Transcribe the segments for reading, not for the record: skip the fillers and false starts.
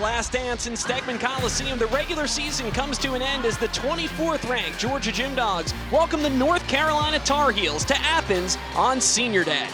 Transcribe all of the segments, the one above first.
last dance in Stegman Coliseum. The regular season comes to an end as the 24th ranked Georgia Gym Dogs welcome the North Carolina Tar Heels to Athens on Senior Day.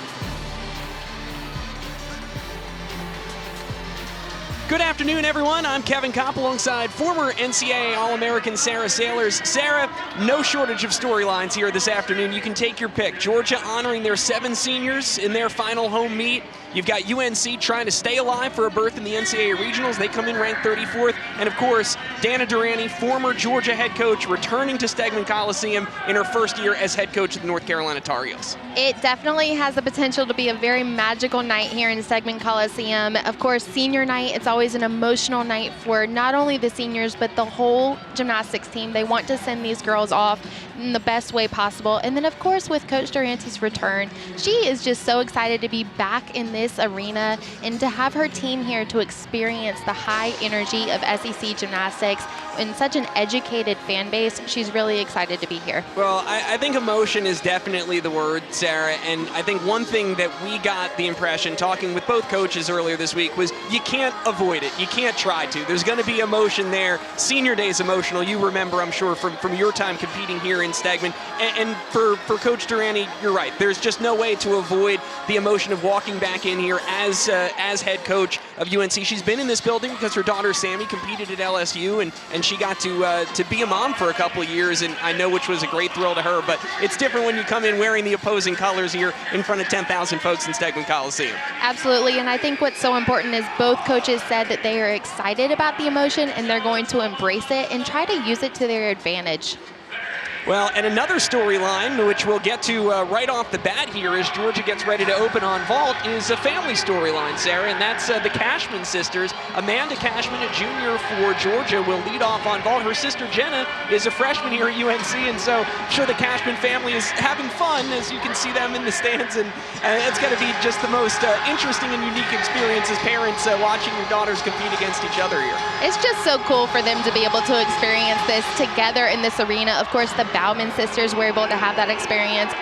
Good afternoon, everyone. I'm Kevin Kopp alongside former NCAA All-American Sarah Sailors. Sarah, no shortage of storylines here this afternoon. You can take your pick. Georgia honoring their 7 seniors in their final home meet. You've got UNC trying to stay alive for a berth in the NCAA Regionals. They come in ranked 34th. And of course, Dana Durrani, former Georgia head coach, returning to Stegman Coliseum in her first year as head coach of the North Carolina Tar Heels. It definitely has the potential to be a very magical night here in Stegman Coliseum. Of course, senior night, it's always an emotional night for not only the seniors, but the whole gymnastics team. They want to send these girls off in the best way possible. And then, of course, with Coach Durrante's return, she is just so excited to be back in this arena and to have her team here to experience the high energy of SEC gymnastics in such an educated fan base. She's really excited to be here. Well, I think emotion is definitely the word, Sarah, and I think one thing that we got the impression talking with both coaches earlier this week was you can't avoid it. You can't try to. There's going to be emotion there. Senior Day is emotional. You remember, I'm sure, from your time competing here in Stegman. And for Coach Durrani, you're right. There's just no way to avoid the emotion of walking back in here as head coach of UNC. She's been in this building because her daughter Sammy competed at LSU, and she got to be a mom for a couple of years, and I know which was a great thrill to her. But it's different when you come in wearing the opposing colors here in front of 10,000 folks in Stegman Coliseum. Absolutely, and I think what's so important is both coaches said that they are excited about the emotion and they're going to embrace it and try to use it to their advantage. Well, and another storyline, which we'll get to right off the bat here as Georgia gets ready to open on vault, is a family storyline, Sarah, and that's the Cashman sisters. Amanda Cashman, a junior for Georgia, will lead off on vault. Her sister Jenna is a freshman here at UNC, and so I'm sure the Cashman family is having fun as you can see them in the stands, and it's going to be just the most interesting and unique experience as parents watching your daughters compete against each other here. It's just so cool for them to be able to experience this together in this arena. Of course, the Bauman sisters were able to have that experience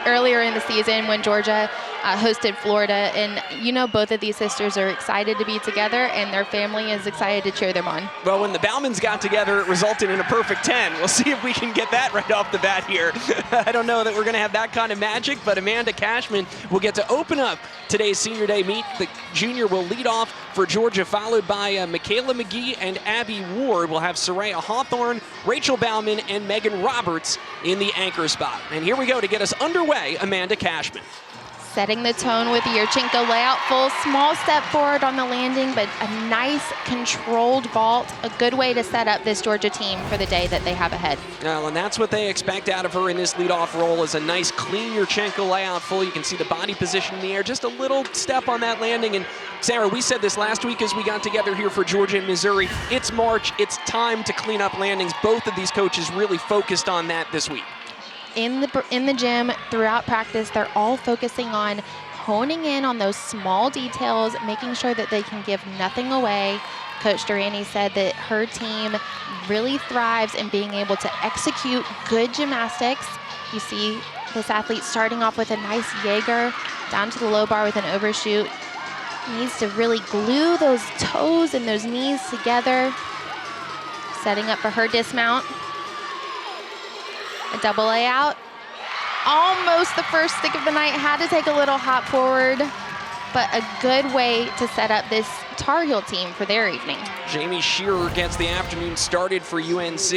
earlier in the season when Georgia hosted Florida, and you know both of these sisters are excited to be together and their family is excited to cheer them on. Well, when the Baumans got together, it resulted in a perfect 10. We'll see if we can get that right off the bat here. I don't know that we're going to have that kind of magic, but Amanda Cashman will get to open up today's Senior Day meet. The junior will lead off for Georgia, followed by Michaela McGee and Abby Ward. We'll have Soraya Hawthorne, Rachel Bauman, and Megan Roberts in the anchor spot. And here we go to get us underway, Amanda Cashman. Setting the tone with the Yurchenko layout, full small step forward on the landing, but a nice controlled vault, a good way to set up this Georgia team for the day that they have ahead. Well, and that's what they expect out of her in this leadoff role, is a nice clean Yurchenko layout full. You can see the body position in the air, just a little step on that landing. And Sarah, we said this last week as we got together here for Georgia and Missouri. It's March, it's time to clean up landings. Both of these coaches really focused on that this week. In the gym, throughout practice, they're all focusing on honing in on those small details, making sure that they can give nothing away. Coach Durrani said that her team really thrives in being able to execute good gymnastics. You see this athlete starting off with a nice Jaeger down to the low bar with an overshoot. Needs to really glue those toes and those knees together. Setting up for her dismount. A double layout. Almost the first stick of the night. Had to take a little hop forward, but a good way to set up this Tar Heel team for their evening. Jamie Shearer gets the afternoon started for UNC.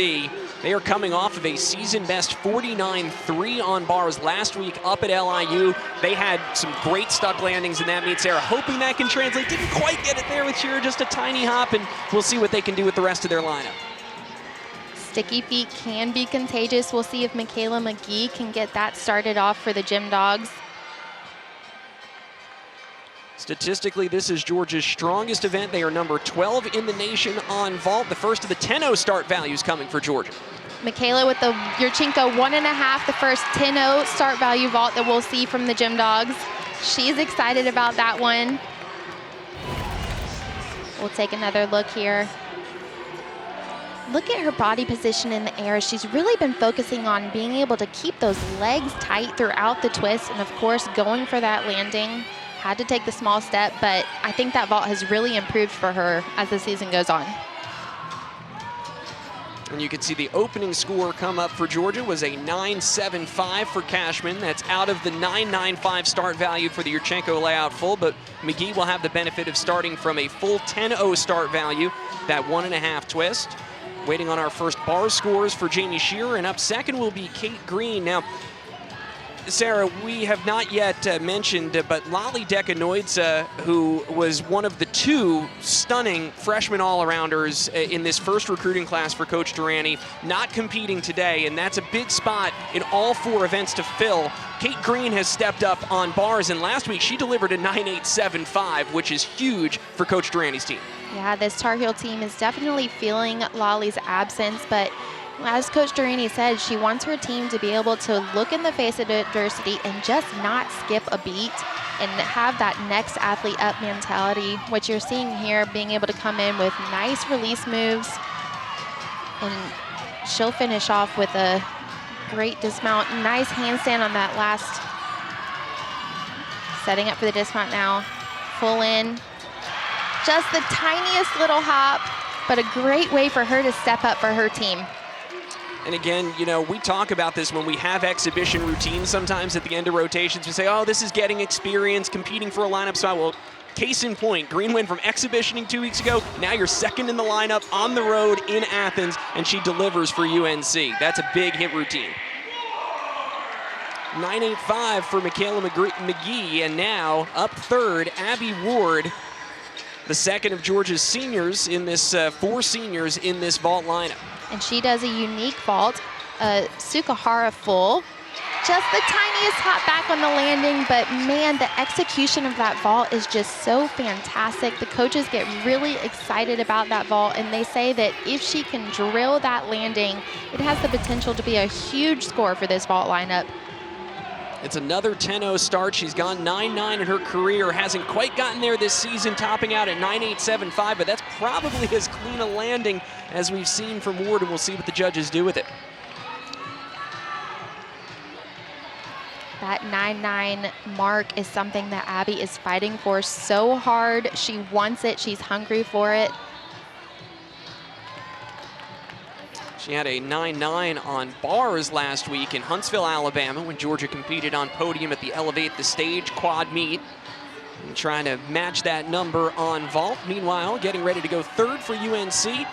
They are coming off of a season-best 49-3 on bars last week up at LIU. They had some great stuck landings in that meet, Sarah. Hoping that can translate. Didn't quite get it there with Shearer, just a tiny hop, and we'll see what they can do with the rest of their lineup. Sticky feet can be contagious. We'll see if Michaela McGee can get that started off for the Gym Dogs. Statistically, this is Georgia's strongest event. They are number 12 in the nation on vault. The first of the 10-0 start values coming for Georgia. Michaela with the Yurchenko 1.5, the first 10-0 start value vault that we'll see from the Gym Dogs. She's excited about that one. We'll take another look here. Look at her body position in the air. She's really been focusing on being able to keep those legs tight throughout the twist and, of course, going for that landing. had to take the small step, but I think that vault has really improved for her as the season goes on. And you can see the opening score come up for Georgia was a 9.75 for Cashman. That's out of the 9.95 start value for the Yurchenko layout full, but McGee will have the benefit of starting from a full 10.0 start value, that 1.5 twist. Waiting on our first bar scores for Jamie Shearer, and up second will be Kate Green. Now, Sarah, we have not yet mentioned, but Lali Dekanoidze, who was one of the 2 stunning freshman all-arounders in this first recruiting class for Coach Durrani, not competing today, and that's a big spot in all 4 events to fill. Kate Green has stepped up on bars, and last week she delivered a 9.875, which is huge for Coach Durrani's team. Yeah, this Tar Heel team is definitely feeling Lali's absence, but as Coach Durrani said, she wants her team to be able to look in the face of adversity and just not skip a beat and have that next athlete up mentality, which you're seeing here, being able to come in with nice release moves. And she'll finish off with a great dismount. Nice handstand on that last. Setting up for the dismount now. Full in. Just the tiniest little hop, but a great way for her to step up for her team. And again, you know, we talk about this when we have exhibition routines sometimes at the end of rotations. We say, oh, this is getting experience, competing for a lineup spot. Well, case in point, Green went from exhibitioning 2 weeks ago. Now you're second in the lineup on the road in Athens, and she delivers for UNC. That's a big hit routine. 9.85 for Michaela McGee, and now up third, Abby Ward, the second of Georgia's seniors in this, 4 seniors in this vault lineup. And she does a unique vault, Sukahara full. Just the tiniest hop back on the landing, but man, the execution of that vault is just so fantastic. The coaches get really excited about that vault, and they say that if she can drill that landing, it has the potential to be a huge score for this vault lineup. It's another 10.0 start. She's gone 9.9 in her career. Hasn't quite gotten there this season, topping out at 9.875, but that's probably as clean a landing as we've seen from Ward, and we'll see what the judges do with it. That 9.9 mark is something that Abby is fighting for so hard. She wants it. She's hungry for it. She had a 9.9 on bars last week in Huntsville, Alabama, when Georgia competed on podium at the Elevate the Stage quad meet. And trying to match that number on vault. Meanwhile, getting ready to go third for UNC.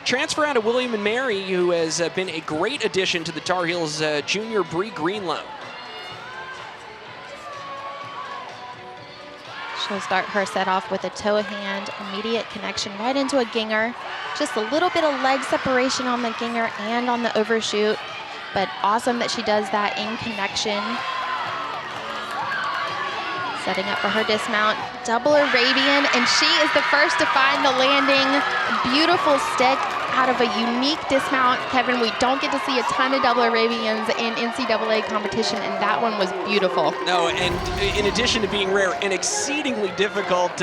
Transfer out of William & Mary, who has been a great addition to the Tar Heels, junior Bree Greenlow. She'll start her set off with a toe hand, immediate connection right into a ginger. Just a little bit of leg separation on the ginger and on the overshoot, but awesome that she does that in connection. Setting up for her dismount, double Arabian, and she is the first to find the landing. Beautiful stick out of a unique dismount. Kevin, we don't get to see a ton of double Arabians in NCAA competition, and that one was beautiful. No, and in addition to being rare, an exceedingly difficult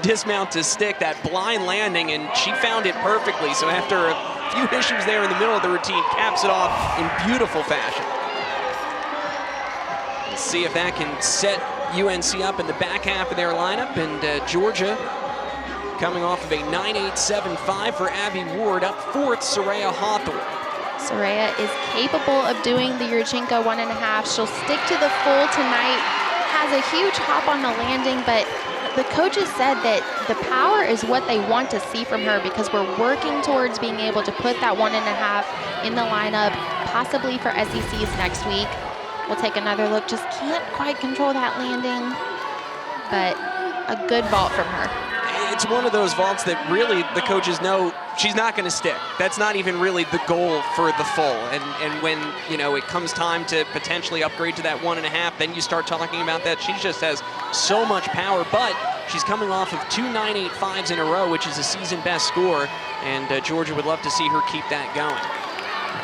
dismount to stick, that blind landing, and she found it perfectly. So after a few issues there in the middle of the routine, caps it off in beautiful fashion. Let's see if that can set UNC up in the back half of their lineup, and Georgia coming off of a 9.875 for Abby Ward. Up fourth, Soraya Hawthorne. Soraya is capable of doing the Yurchenko 1.5. She'll stick to the full tonight. Has a huge hop on the landing, but the coaches said that the power is what they want to see from her, because we're working towards being able to put that 1.5 in the lineup, possibly for SECs next week. We'll take another look. Just can't quite control that landing, but a good vault from her. It's one of those vaults that really the coaches know she's not going to stick. That's not even really the goal for the full. And when, you know, it comes time to potentially upgrade to that 1.5, then you start talking about that. She just has so much power, but she's coming off of 2 9.85s in a row, which is a season best score, and Georgia would love to see her keep that going.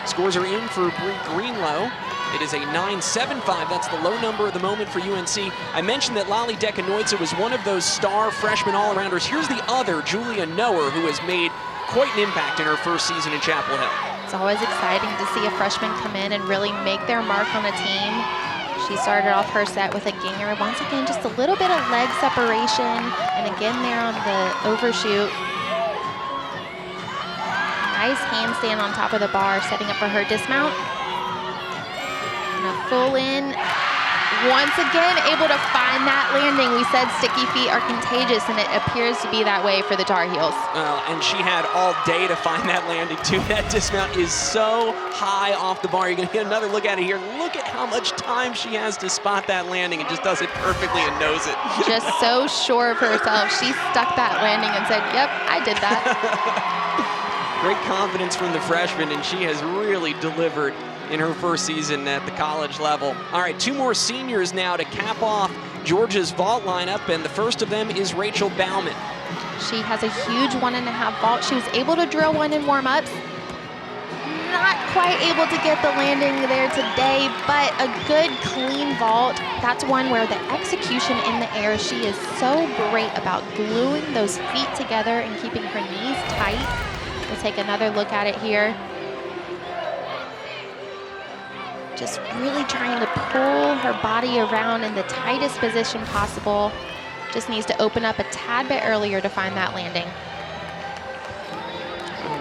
Scores are in for Bree Greenlow. It is a 9.75. That's the low number at the moment for UNC. I mentioned that Lali Dekanoidze was one of those star freshman all-arounders. Here's the other, Julia Noer, who has made quite an impact in her first season in Chapel Hill. It's always exciting to see a freshman come in and really make their mark on a team. She started off her set with a ginger. Once again, just a little bit of leg separation. And again there on the overshoot. Nice handstand on top of the bar, setting up for her dismount. And a full in. Once again, able to find that landing. We said sticky feet are contagious, and it appears to be that way for the Tar Heels. And she had all day to find that landing, too. That dismount is so high off the bar. You're going to get another look at it here. Look at how much time she has to spot that landing and just does it perfectly and knows it. Just so sure of herself. She stuck that landing and said, yep, I did that. Great confidence from the freshman, and she has really delivered in her first season at the college level. All right, 2 more seniors now to cap off Georgia's vault lineup, and the first of them is Rachel Bauman. She has a huge 1.5 vault. She was able to drill one in warm-ups. Not quite able to get the landing there today, but a good clean vault. That's one where the execution in the air, she is so great about gluing those feet together and keeping her knees tight. We'll take another look at it here. Just really trying to pull her body around in the tightest position possible. Just needs to open up a tad bit earlier to find that landing.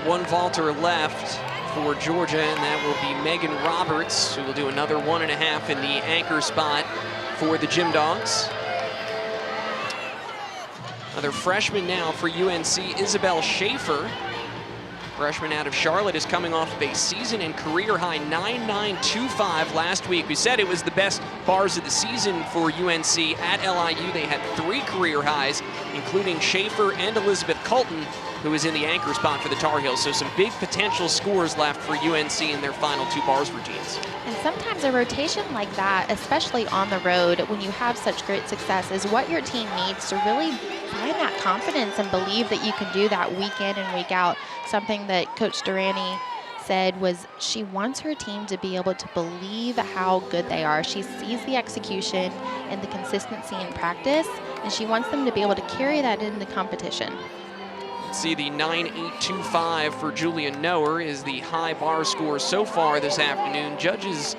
1 vaulter left for Georgia, and that will be Megan Roberts, who will do another 1.5 in the anchor spot for the Gym Dogs. Another freshman now for UNC, Isabel Schaefer. Freshman out of Charlotte is coming off of a season and career high 9.925 last week. We said it was the best bars of the season for UNC at LIU. They had 3 career highs, including Schaefer and Elizabeth Colton, who is in the anchor spot for the Tar Heels. So some big potential scores left for UNC in their final 2 bars routines. And sometimes a rotation like that, especially on the road, when you have such great success, is what your team needs to really find that confidence and believe that you can do that week in and week out. Something that Coach Durrani said was she wants her team to be able to believe how good they are. She sees the execution and the consistency in practice, and she wants them to be able to carry that into competition. See, the 9.825 for Julian Noer is the high bar score so far this afternoon. Judges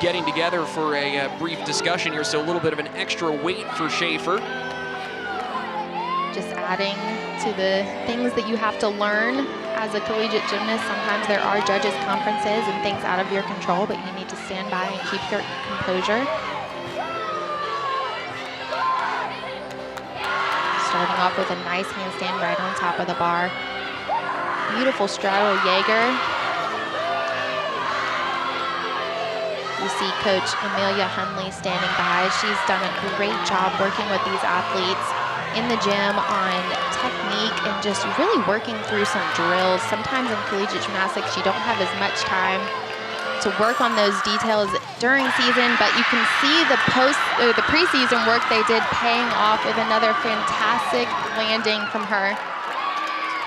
getting together for a brief discussion here, so a little bit of an extra weight for Schaefer. Just adding to the things that you have to learn as a collegiate gymnast. Sometimes there are judges' conferences and things out of your control, but you need to stand by and keep your composure. Starting off with a nice handstand right on top of the bar. Beautiful straddle Jaeger. You see Coach Amelia Hunley standing by. She's done a great job working with these athletes in the gym on technique and just really working through some drills. Sometimes in collegiate gymnastics, you don't have as much time to work on those details during season, but you can see the preseason work they did paying off with another fantastic landing from her.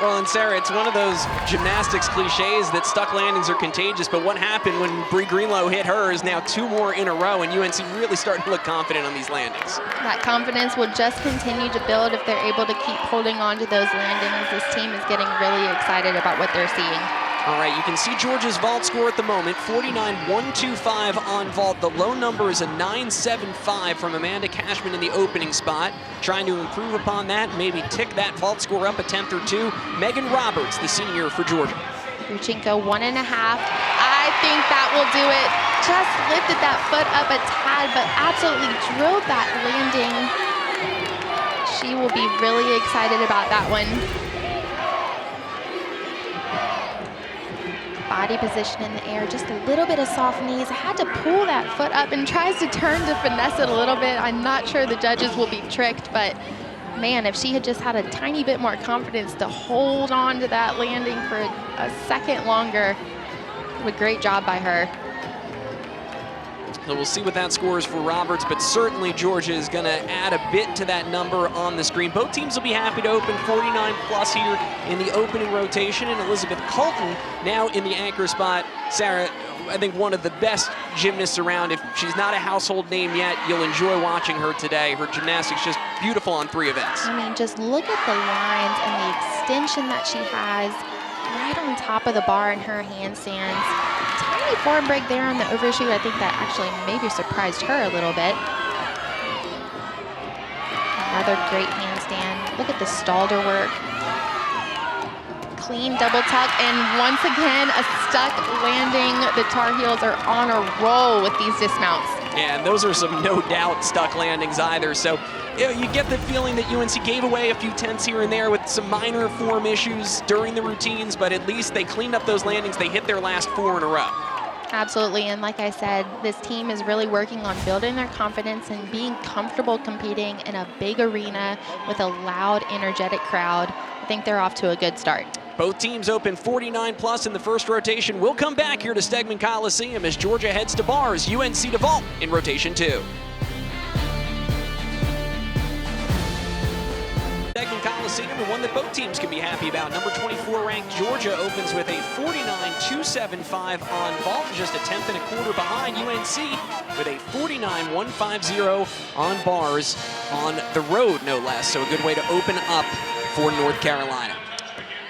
Well, and Sarah, it's one of those gymnastics cliches that stuck landings are contagious, but what happened when Bree Greenlow hit hers, now 2 more in a row, and UNC really starting to look confident on these landings. That confidence will just continue to build if they're able to keep holding on to those landings. This team is getting really excited about what they're seeing. All right, you can see Georgia's vault score at the moment, 49.125 on vault. The low number is a 9.75 from Amanda Cashman in the opening spot. Trying to improve upon that, maybe tick that vault score up a 10th or 2. Megan Roberts, the senior for Georgia. Ruchenko 1.5. I think that will do it. Just lifted that foot up a tad, but absolutely drilled that landing. She will be really excited about that one. Body position in the air, just a little bit of soft knees. I had to pull that foot up and tries to turn to finesse it a little bit. I'm not sure the judges will be tricked, but man, if she had just had a tiny bit more confidence to hold on to that landing for a second longer, a great job by her. So we'll see what that scores for Roberts, but certainly Georgia is going to add a bit to that number on the screen. Both teams will be happy to open 49 plus here in the opening rotation, and Elizabeth Colton now in the anchor spot. Sarah, I think one of the best gymnasts around. If she's not a household name yet, you'll enjoy watching her today. Her gymnastics just beautiful on 3 events. I mean, just look at the lines and the extension that she has. right on top of the bar in her handstands. Tiny form break there on the overshoot. I think that actually maybe surprised her a little bit. Another great handstand. Look at the Stalder work. Clean double tuck, and once again, a stuck landing. The Tar Heels are on a roll with these dismounts. Yeah, and those are some no doubt stuck landings either. So you get the feeling that UNC gave away a few tenths here and there with some minor form issues during the routines, but at least they cleaned up those landings. They hit their last 4 in a row. Absolutely, and like I said, this team is really working on building their confidence and being comfortable competing in a big arena with a loud, energetic crowd. I think they're off to a good start. Both teams open 49 plus in the first rotation. We'll come back here to Stegman Coliseum as Georgia heads to bars, UNC to vault in rotation 2. Stegman Coliseum, and one that both teams can be happy about. Number 24 ranked Georgia opens with a 49.275 on vault, just a tenth and a quarter behind UNC with a 49.150 on bars on the road, no less. So a good way to open up for North Carolina.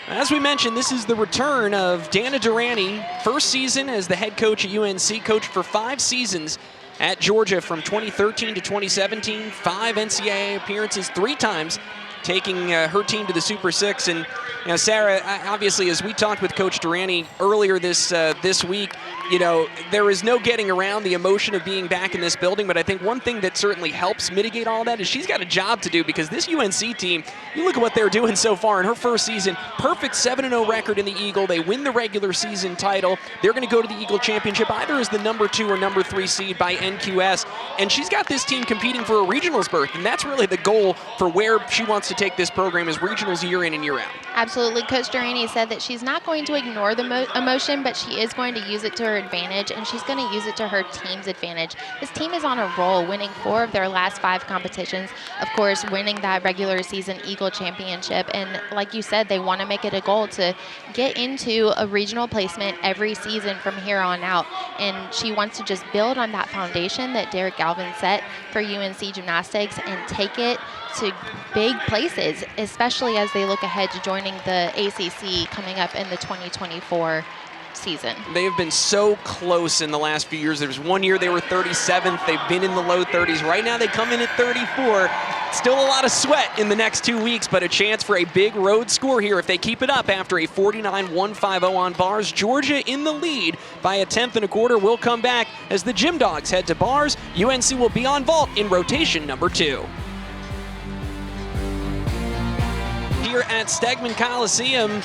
As we mentioned, this is the return of Dana Durrani, first season as the head coach at UNC, coached for 5 seasons at Georgia from 2013 to 2017, 5 NCAA appearances, 3 times taking her team to the Super 6. And you know, Sarah, obviously, as we talked with Coach Durrani earlier this week, you know, there is no getting around the emotion of being back in this building, but I think one thing that certainly helps mitigate all that is she's got a job to do, because this UNC team, you look at what they're doing so far in her first season, perfect 7-0 record in the Eagle. They win the regular season title. They're going to go to the Eagle Championship either as the number 2 or number 3 seed by NQS, and she's got this team competing for a regionals berth, and that's really the goal for where she wants to take this program, is regionals year in and year out. Absolutely. Coach Durrani said that she's not going to ignore the emotion, but she is going to use it to her advantage, and she's going to use it to her team's advantage. This team is on a roll, winning 4 of their last 5 competitions. Of course, winning that regular season Eagle Championship. And like you said, they want to make it a goal to get into a regional placement every season from here on out. And she wants to just build on that foundation that Derek Galvin set for UNC Gymnastics and take it to big places, especially as they look ahead to joining the ACC coming up in the 2024 season. They have been so close in the last few years. There was one year they were 37th. They've been in the low 30s. Right now they come in at 34. Still a lot of sweat in the next 2 weeks, but a chance for a big road score here if they keep it up after a 49.150 on bars. Georgia in the lead by a tenth and a quarter. Will come back as the Gym Dogs head to bars. UNC will be on vault in rotation number 2. Here at Stegman Coliseum,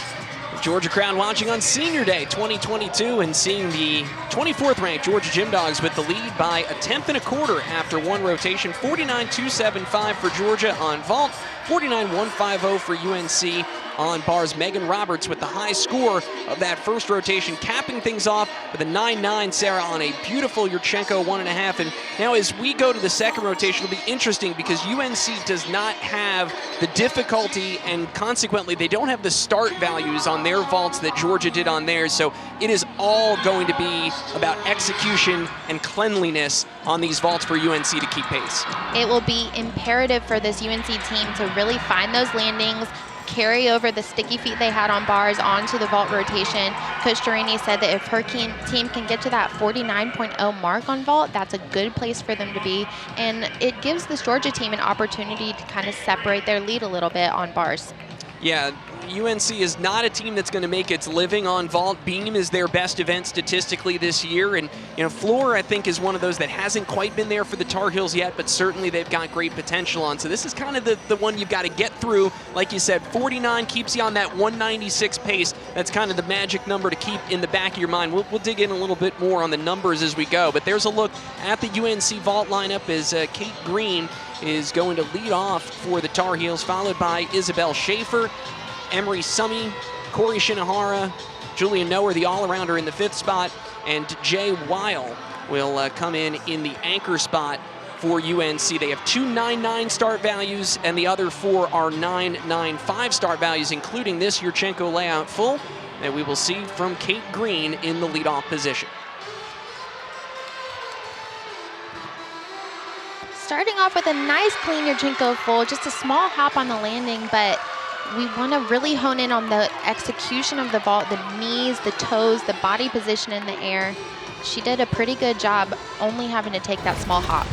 Georgia crowd watching on Senior Day 2022 and seeing the 24th ranked Georgia Gym Dogs with the lead by a tenth and a quarter after 1 rotation. 49.275 for Georgia on vault, 49.150 for UNC on bars. Megan Roberts with the high score of that first rotation, capping things off with a 9.9, Sarah, on a beautiful Yurchenko 1.5. And now as we go to the second rotation, it'll be interesting because UNC does not have the difficulty, and consequently they don't have the start values on their vaults that Georgia did on theirs. So it is all going to be about execution and cleanliness on these vaults for UNC to keep pace. It will be imperative for this UNC team to really find those landings, carry over the sticky feet they had on bars onto the vault rotation. Coach Durrani said that if her team can get to that 49.0 mark on vault, that's a good place for them to be. And it gives this Georgia team an opportunity to kind of separate their lead a little bit on bars. Yeah, UNC is not a team that's going to make its living on vault. Beam is their best event statistically this year, and you know, floor I think is one of those that hasn't quite been there for the Tar Heels yet, but certainly they've got great potential on. So this is kind of the one you've got to get through. Like you said, 49 keeps you on that 196 pace. That's kind of the magic number to keep in the back of your mind. We'll dig in a little bit more on the numbers as we go, but there's a look at the UNC vault lineup as Kate Green is going to lead off for the Tar Heels, followed by Isabel Schaefer, Emery Summy, Corey Shinohara, Julian Noer, the all-arounder, in the 5th spot, and Jay Weil will come in the anchor spot for UNC. They have 2 9.9 start values, and the other 4 are 9.95 start values, including this Yurchenko layout full that we will see from Kate Green in the leadoff position. Starting off with a nice clean Yurchenko full, just a small hop on the landing, but we want to really hone in on the execution of the vault, the knees, the toes, the body position in the air. She did a pretty good job only having to take that small hop.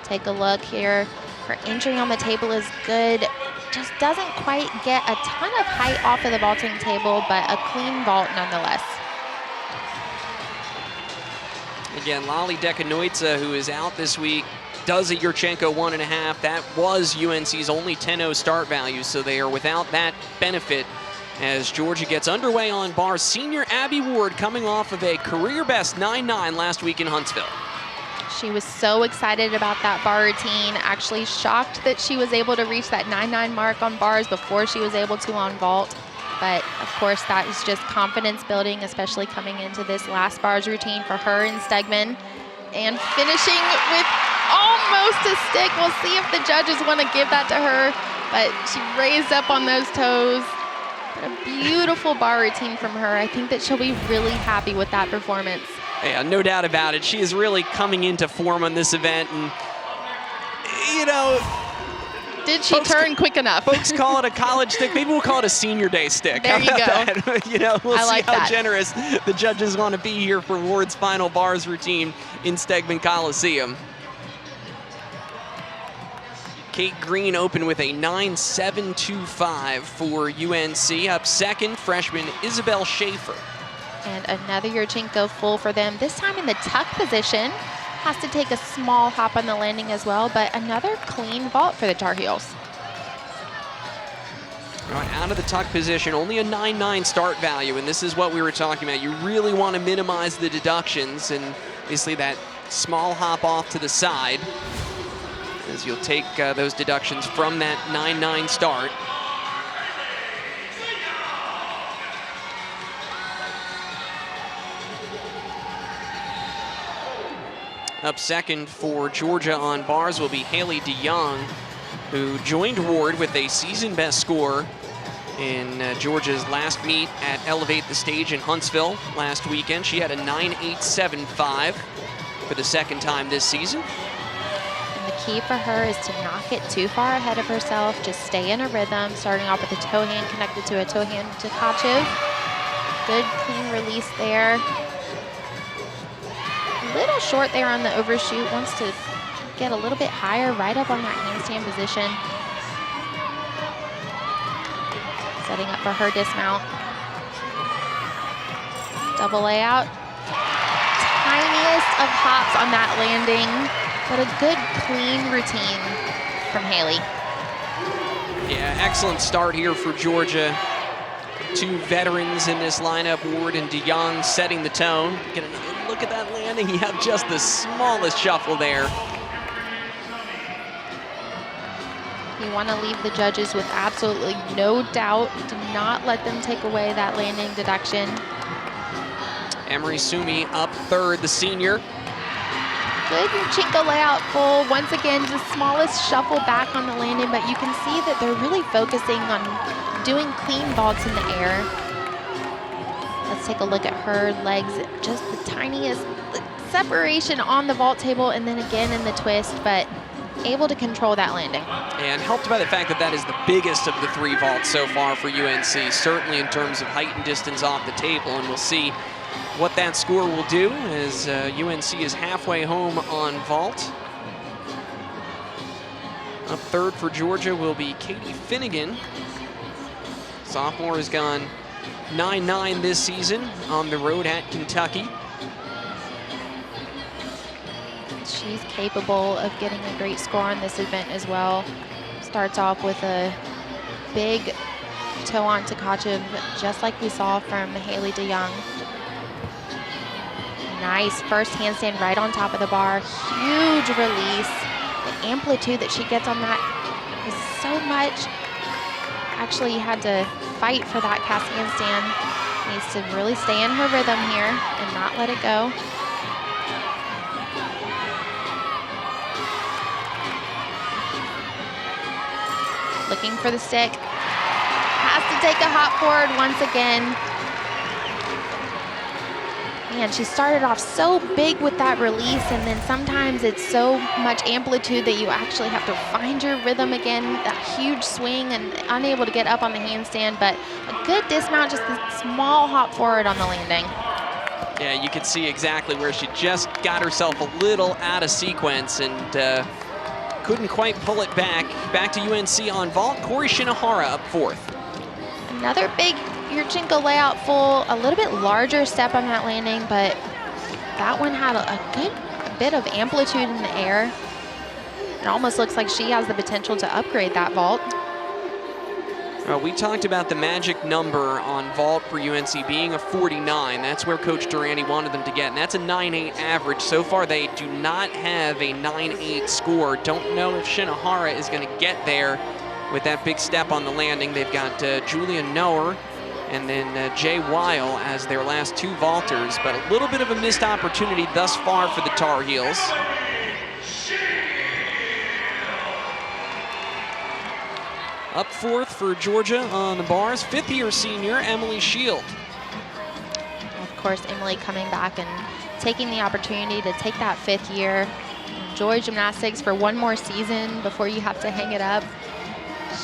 Take a look here. Her entry on the table is good. Just doesn't quite get a ton of height off of the vaulting table, but a clean vault nonetheless. Again, Lali Dekanoitsa, who is out this week, does a Yurchenko 1.5. That was UNC's only 10-0 start value, so they are without that benefit as Georgia gets underway on bars. Senior Abby Ward coming off of a career best 9.9 last week in Huntsville. She was so excited about that bar routine, actually shocked that she was able to reach that 9.9 mark on bars before she was able to on vault. But of course, that is just confidence building, especially coming into this last bars routine for her and Stegman. And finishing with almost a stick. We'll see if the judges want to give that to her, but she raised up on those toes. But a beautiful bar routine from her. I think that she'll be really happy with that performance. Yeah, no doubt about it. She is really coming into form on this event, and you know, did she turn quick enough? Folks call it a college stick. Maybe we'll call it a senior day stick. There you go. You know, we'll see like how that. generous the judges want to be here for Ward's final bars routine in Stegman Coliseum. Kate Green opened with a 9.725 for UNC. Up second, freshman Isabel Schaefer. And another Yurchenko full for them, this time in the tuck position. Has to take a small hop on the landing as well, but another clean vault for the Tar Heels. Right, out of the tuck position, only a 9.9 start value, and this is what we were talking about. You really want to minimize the deductions, and obviously that small hop off to the side, as you'll take those deductions from that 9.9 start. Up second for Georgia on bars will be Haley DeYoung, who joined Ward with a season best score in Georgia's last meet at Elevate the Stage in Huntsville last weekend. She had a 9.875 for the second time this season. And the key for her is to not get too far ahead of herself, just stay in a rhythm, starting off with a toe hand connected to a toe hand to Tkachev. Good clean release there. A little short there on the overshoot, wants to get a little bit higher right up on that handstand position. Setting up for her dismount. Double layout. Tiniest of hops on that landing, but a good clean routine from Haley. Yeah, excellent start here for Georgia. Two veterans in this lineup, Ward and DeYoung, setting the tone. Get another look at that landing. You have just the smallest shuffle there. You want to leave the judges with absolutely no doubt. Do not let them take away that landing deduction. Emery Sumi up third, the senior. Good Yurchenko layout full. Once again, the smallest shuffle back on the landing, but you can see that they're really focusing on doing clean vaults in the air. Let's take a look at her legs. Just the tiniest separation on the vault table and then again in the twist, but able to control that landing. And helped by the fact that that is the biggest of the three vaults so far for UNC, certainly in terms of height and distance off the table, and we'll see what that score will do as UNC is halfway home on vault. Up third for Georgia will be Katie Finnegan. Sophomore has gone 9.9 this season on the road at Kentucky. She's capable of getting a great score on this event as well. Starts off with a big toe on Tkachev, just like we saw from Haley DeYoung. Nice first handstand right on top of the bar. Huge release. The amplitude that she gets on that is so much. Actually had to fight for that cast handstand. Needs to really stay in her rhythm here and not let it go. Looking for the stick. Has to take a hop forward once again. Man, she started off so big with that release, and then sometimes it's so much amplitude that you actually have to find your rhythm again, that huge swing, and unable to get up on the handstand, but a good dismount, just a small hop forward on the landing. Yeah, you could see exactly where she just got herself a little out of sequence and couldn't quite pull it back. Back to UNC on vault, Corey Shinohara up fourth. Another big Yurchenko layout full, a little bit larger step on that landing, but that one had a good bit of amplitude in the air. It almost looks like she has the potential to upgrade that vault. We talked about the magic number on vault for UNC being a 49. That's where Coach Durante wanted them to get, and that's a 9.8 average. So far, they do not have a 9.8 score. Don't know if Shinohara is going to get there with that big step on the landing. They've got Julia Noer and then Jay Weil as their last two vaulters, but a little bit of a missed opportunity thus far for the Tar Heels. Up fourth for Georgia on the bars, fifth-year senior Emily Shield. Of course, Emily coming back and taking the opportunity to take that fifth year. Enjoy gymnastics for one more season before you have to hang it up.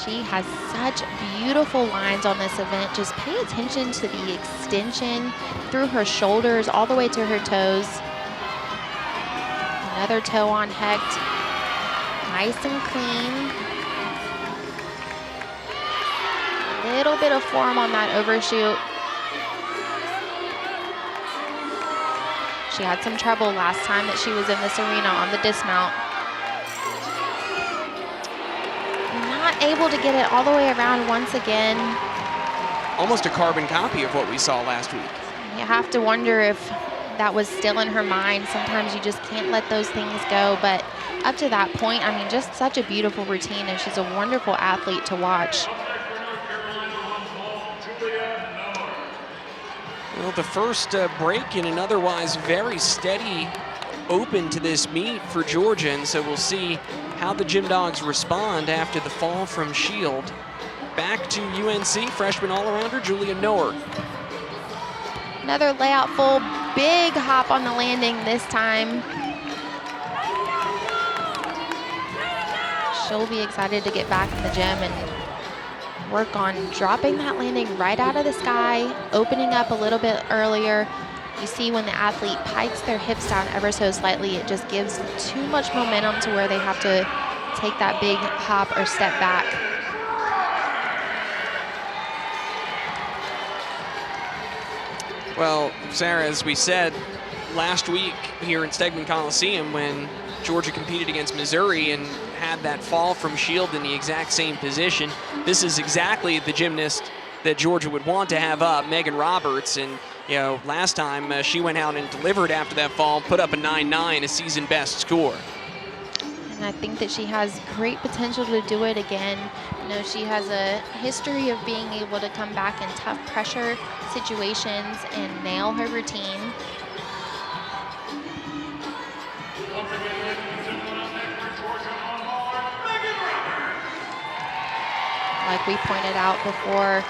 She has such beautiful lines on this event. Just pay attention to the extension through her shoulders all the way to her toes. Another toe on Hecht. Nice and clean. A little bit of form on that overshoot. She had some trouble last time that she was in this arena on the dismount. Not able to get it all the way around once again. Almost a carbon copy of what we saw last week. You have to wonder if that was still in her mind. Sometimes you just can't let those things go, but up to that point, I mean, just such a beautiful routine, and she's a wonderful athlete to watch. Well, the first break in an otherwise very steady open to this meet for Georgia, and so we'll see how the Gym Dogs respond after the fall from Shield. Back to UNC, freshman all-arounder Julia Noer. Another layout full, big hop on the landing this time. She'll be excited to get back in the gym and work on dropping that landing right out of the sky, opening up a little bit earlier. You see when the athlete pikes their hips down ever so slightly, it just gives too much momentum to where they have to take that big hop or step back. Well, Sarah, as we said last week here in Stegman Coliseum when Georgia competed against Missouri and had that fall from Shield in the exact same position, this is exactly the gymnast that Georgia would want to have up, Megan Roberts. And, you know, last time she went out and delivered after that fall, put up a 9.9, a season best score. And I think that she has great potential to do it again. You know, she has a history of being able to come back in tough pressure situations and nail her routine. Like we pointed out before,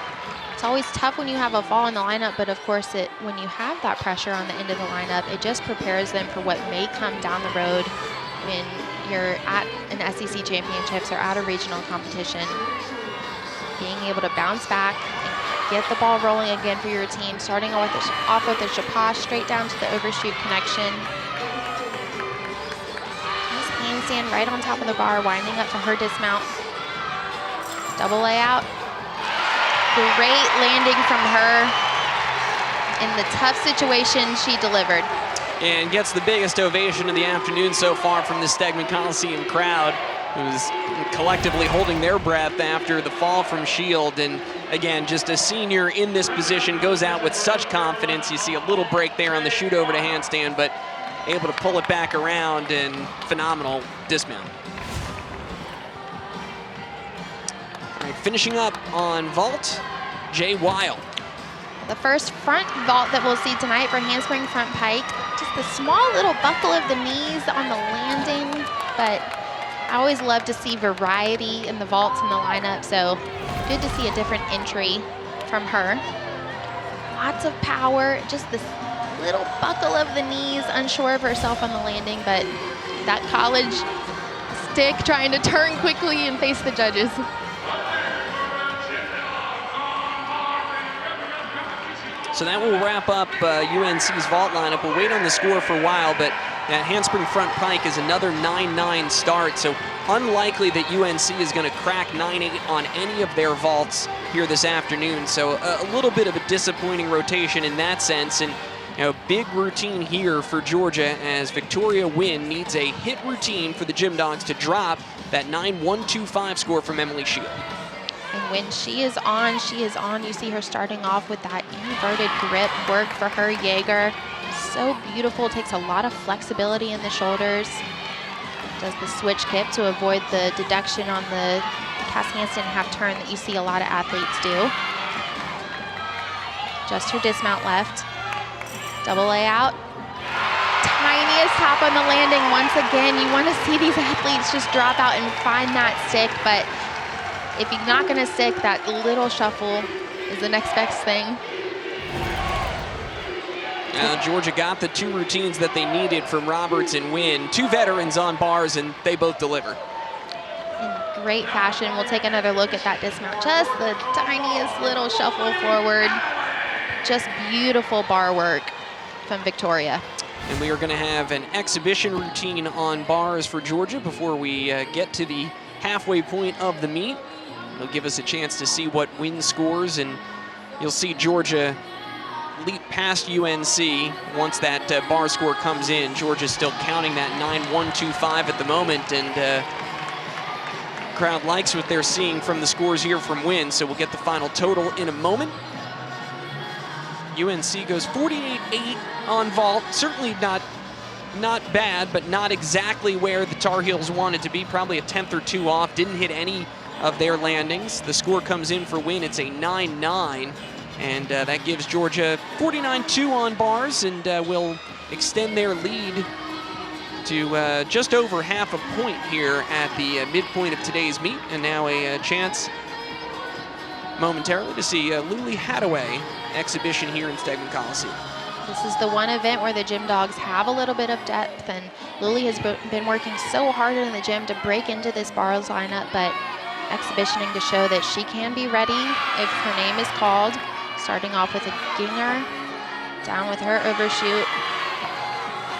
it's always tough when you have a fall in the lineup, but of course when you have that pressure on the end of the lineup, it just prepares them for what may come down the road when you're at an SEC championships or at a regional competition. Being able to bounce back and get the ball rolling again for your team, starting off with a chapas straight down to the overshoot connection. Nice handstand right on top of the bar, winding up to her dismount. Double layout. Great landing from her. In the tough situation, she delivered. And gets the biggest ovation of the afternoon so far from the Stegman Coliseum crowd, who's collectively holding their breath after the fall from Shield. And again, just a senior in this position, goes out with such confidence. You see a little break there on the shoot over to handstand, but able to pull it back around and phenomenal dismount. All right, finishing up on vault, Jay Weil. The first front vault that we'll see tonight for handspring front pike. Just the small little buckle of the knees on the landing, but I always love to see variety in the vaults in the lineup, so good to see a different entry from her. Lots of power, just this little buckle of the knees, unsure of herself on the landing, but that college stick trying to turn quickly and face the judges. So that will wrap up UNC's vault lineup. We'll wait on the score for a while, but that handspring front pike is another 9-9 start. So unlikely that UNC is going to crack 9-8 on any of their vaults here this afternoon. So a little bit of a disappointing rotation in that sense. And big routine here for Georgia as Victoria Wynn needs a hit routine for the Gym Dogs to drop that 9-1-2-5 score from Emily Shield. And when she is on, she is on. You see her starting off with that inverted grip work for her Jaeger. So beautiful, takes a lot of flexibility in the shoulders. Does the switch kip to avoid the deduction on the cast handstand half turn that you see a lot of athletes do. Just her dismount left. Double layout. Tiniest hop on the landing. Once again, you want to see these athletes just drop out and find that stick, but if you're not going to stick, that little shuffle is the next best thing. Georgia got the two routines that they needed from Roberts and Wynn. Two veterans on bars, and they both deliver. In great fashion. We'll take another look at that dismount. Just the tiniest little shuffle forward. Just beautiful bar work from Victoria. And we are going to have an exhibition routine on bars for Georgia before we get to the halfway point of the meet. It'll give us a chance to see what Wynn scores, and you'll see Georgia leap past UNC once that bar score comes in. Georgia's still counting that 9-1-2-5 at the moment, and crowd likes what they're seeing from the scores here from Wynn, so we'll get the final total in a moment. UNC goes 48-8 on vault. Certainly not bad, but not exactly where the Tar Heels wanted to be. Probably a tenth or two off. Didn't hit any of their landings. The score comes in for Wynn. It's a 9-9, and that gives Georgia 49-2 on bars, and will extend their lead to just over half a point here at the midpoint of today's meet. And now a chance momentarily to see Lily Hadaway exhibition here in Stegman Coliseum. This is the one event where the Gym Dogs have a little bit of depth, and Lily has been working so hard in the gym to break into this bars lineup, but exhibitioning to show that she can be ready if her name is called. Starting off with a ginger, down with her overshoot.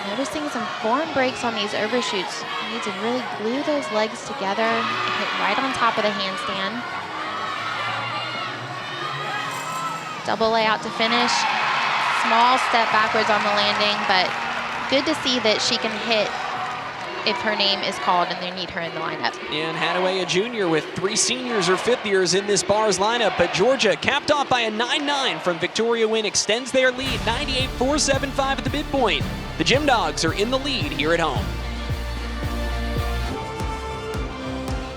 Noticing some form breaks on these overshoots. You need to really glue those legs together and hit right on top of the handstand. Double layout to finish. Small step backwards on the landing, but good to see that she can hit if her name is called and they need her in the lineup. And Hadaway, a junior with 3 seniors or fifth years in this bars lineup, but Georgia capped off by a 9-9 from Victoria Wynn, extends their lead 98-475 at the midpoint. The Gym Dogs are in the lead here at home.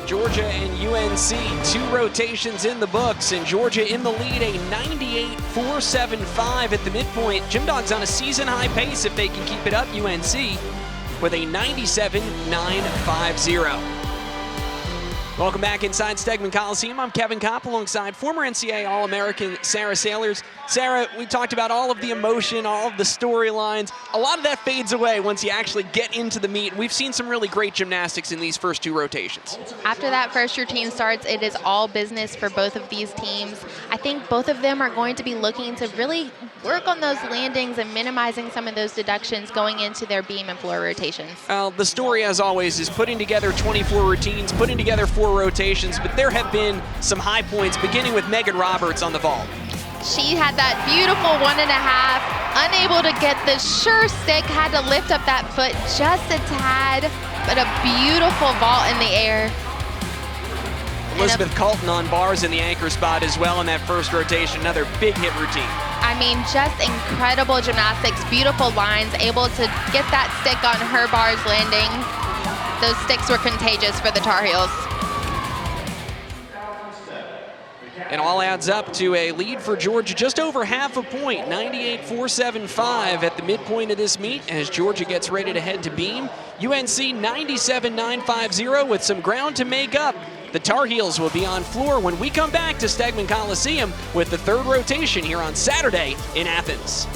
Georgia and UNC, 2 rotations in the books, and Georgia in the lead, a 98-475 at the midpoint. Gym Dogs on a season-high pace if they can keep it up. UNC with a 97-950. Welcome back inside Stegman Coliseum. I'm Kevin Kopp alongside former NCAA All-American Sarah Sailors. Sarah, we talked about all of the emotion, all of the storylines. A lot of that fades away once you actually get into the meet. We've seen some really great gymnastics in these first 2 rotations. After that first routine starts, it is all business for both of these teams. I think both of them are going to be looking to really work on those landings and minimizing some of those deductions going into their beam and floor rotations. Well, the story, as always, is putting together 24 routines, putting together 4 rotations, but there have been some high points, beginning with Megan Roberts on the vault. She had that beautiful 1.5, unable to get the sure stick, had to lift up that foot just a tad, but a beautiful vault in the air. Elizabeth Colton on bars in the anchor spot as well in that first rotation, another big hit routine. I mean, just incredible gymnastics, beautiful lines, able to get that stick on her bars landing. Those sticks were contagious for the Tar Heels. And all adds up to a lead for Georgia, just over half a point, 98-475 at the midpoint of this meet as Georgia gets ready to head to beam. UNC 97-950 with some ground to make up. The Tar Heels will be on floor when we come back to Stegman Coliseum with the 3rd rotation here on Saturday in Athens.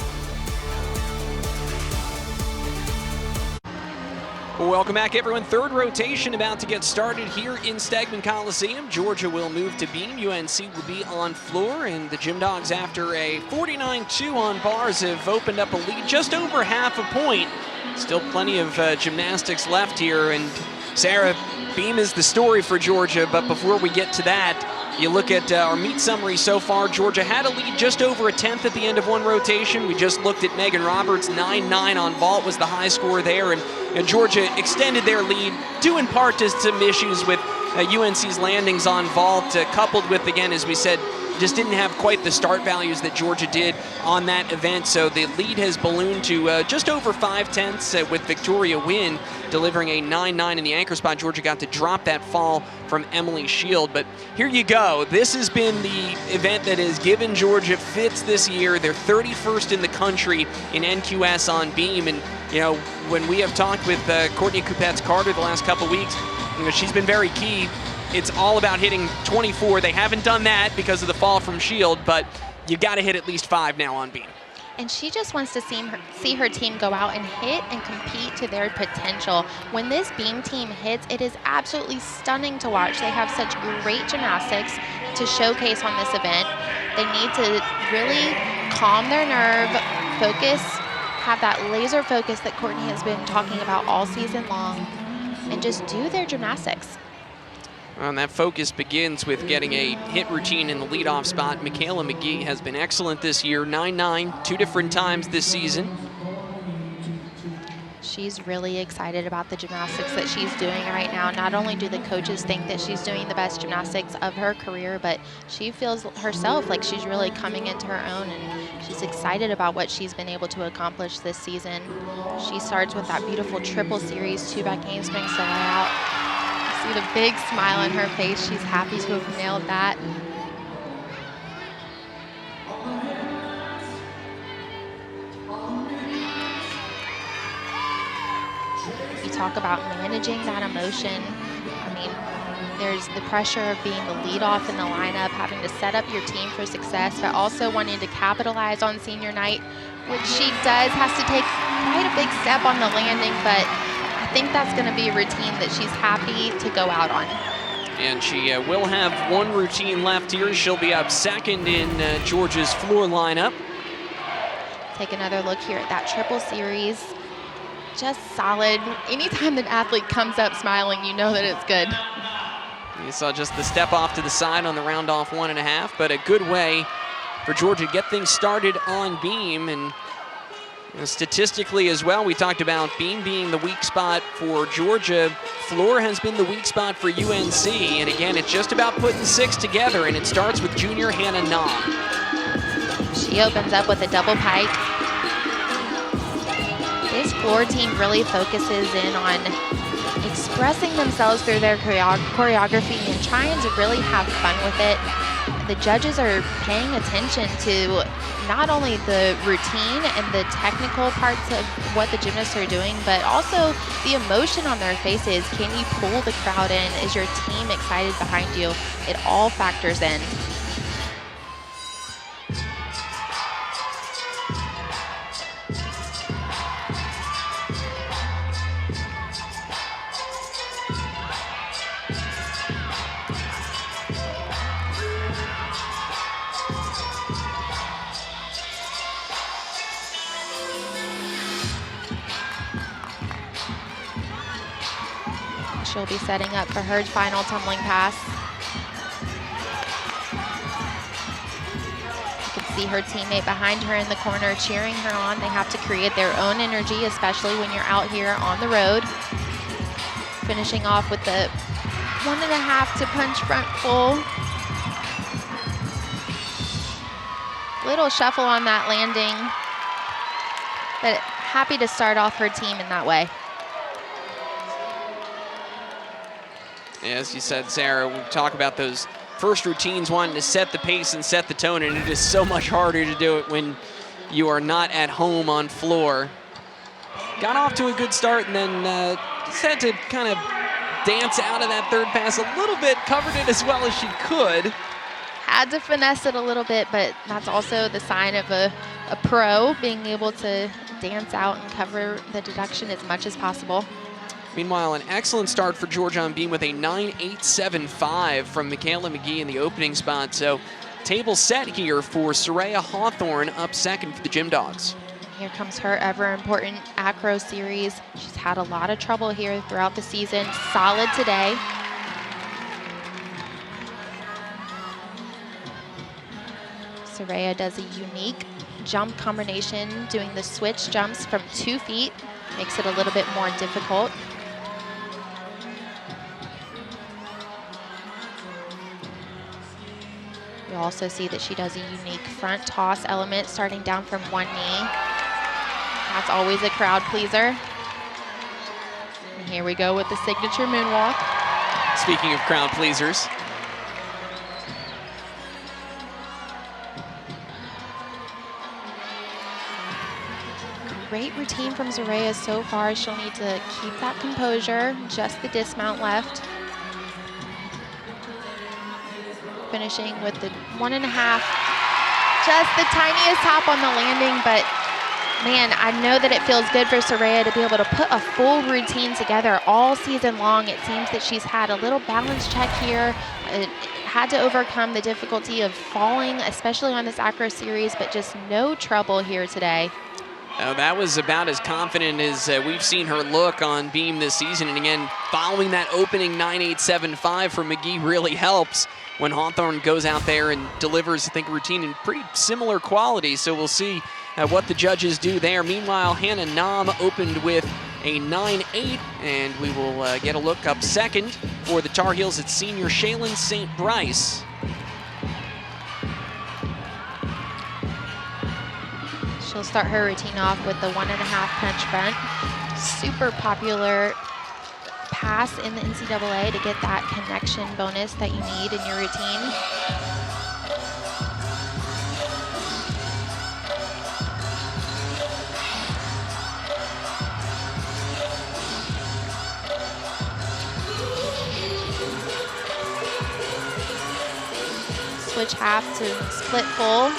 Welcome back, everyone. Third rotation about to get started here in Stegman Coliseum. Georgia will move to beam. UNC will be on floor, and the Gym Dogs, after a 49-2 on bars, have opened up a lead just over half a point. Still plenty of gymnastics left here, and Sarah, beam is the story for Georgia, but before we get to that, you look at our meet summary so far. Georgia had a lead just over a tenth at the end of one rotation. We just looked at Megan Roberts. 9-9 on vault was the high score there, and Georgia extended their lead due in part to some issues with UNC's landings on vault, coupled with, again, as we said, just didn't have quite the start values that Georgia did on that event. So the lead has ballooned to just over 5/10 with Victoria Wynn delivering a 9-9 in the anchor spot. Georgia got to drop that fall from Emily Shield. But here you go. This has been the event that has given Georgia fits this year. They're 31st in the country in NQS on beam. And, you know, when we have talked with Courtney Kupets-Carter the last couple weeks, you know, she's been very key. It's all about hitting 24. They haven't done that because of the fall from Shield, but you got to hit at least 5 now on beam. And she just wants to see her team go out and hit and compete to their potential. When this beam team hits, it is absolutely stunning to watch. They have such great gymnastics to showcase on this event. They need to really calm their nerve, focus, have that laser focus that Courtney has been talking about all season long, and just do their gymnastics. And that focus begins with getting a hit routine in the leadoff spot. Michaela McGee has been excellent this year, 9-9, 2 different times this season. She's really excited about the gymnastics that she's doing right now. Not only do the coaches think that she's doing the best gymnastics of her career, but she feels herself like she's really coming into her own, and she's excited about what she's been able to accomplish this season. She starts with that beautiful triple series, 2 back handsprings to lay out. See the big smile on her face. She's happy to have nailed that. You talk about managing that emotion. I mean, there's the pressure of being the leadoff in the lineup, having to set up your team for success, but also wanting to capitalize on senior night, which she does, has to take quite a big step on the landing, but I think that's going to be a routine that she's happy to go out on. And she will have one routine left here. She'll be up second in Georgia's floor lineup. Take another look here at that triple series. Just solid. Anytime an athlete comes up smiling, you know that it's good. You saw just the step off to the side on the round off 1.5, but a good way for Georgia to get things started on beam. And statistically as well, we talked about beam being the weak spot for Georgia. Floor has been the weak spot for UNC. And again, it's just about putting 6 together, and it starts with junior Hannah Nam. She opens up with a double pike. This floor team really focuses in on expressing themselves through their choreography and trying to really have fun with it. The judges are paying attention to not only the routine and the technical parts of what the gymnasts are doing, but also the emotion on their faces. Can you pull the crowd in? Is your team excited behind you? It all factors in. She'll be setting up for her final tumbling pass. You can see her teammate behind her in the corner cheering her on. They have to create their own energy, especially when you're out here on the road. Finishing off with the 1.5 to punch front full. Little shuffle on that landing, but happy to start off her team in that way. As you said, Sarah, we talk about those first routines wanting to set the pace and set the tone, and it is so much harder to do it when you are not at home on floor. Got off to a good start and then just had to kind of dance out of that third pass a little bit, covered it as well as she could. Had to finesse it a little bit, but that's also the sign of a pro, being able to dance out and cover the deduction as much as possible. Meanwhile, an excellent start for Georgia on beam with a 9.875 from Michaela McGee in the opening spot. So table set here for Soraya Hawthorne, up second for the Gym Dogs. Here comes her ever important acro series. She's had a lot of trouble here throughout the season. Solid today. Soraya does a unique jump combination, doing the switch jumps from 2 feet. Makes it a little bit more difficult. You also see that she does a unique front toss element starting down from 1 knee. That's always a crowd pleaser. And here we go with the signature moonwalk. Speaking of crowd pleasers. Great routine from Soraya so far. She'll need to keep that composure, just the dismount left. Finishing with the 1.5, just the tiniest hop on the landing, but man, I know that it feels good for Soraya to be able to put a full routine together all season long. It seems that she's had a little balance check here. It had to overcome the difficulty of falling, especially on this acro series, but just no trouble here today. That was about as confident as we've seen her look on beam this season. And again, following that opening 9.875 from McGee really helps when Hawthorne goes out there and delivers, I think, a routine in pretty similar quality. So we'll see what the judges do there. Meanwhile, Hannah Nam opened with a 9.8, and we will get a look up second for the Tar Heels at senior Shaylin St. Bryce. She'll start her routine off with the 1.5 punch front. Super popular pass in the NCAA to get that connection bonus that you need in your routine. Switch half to split full.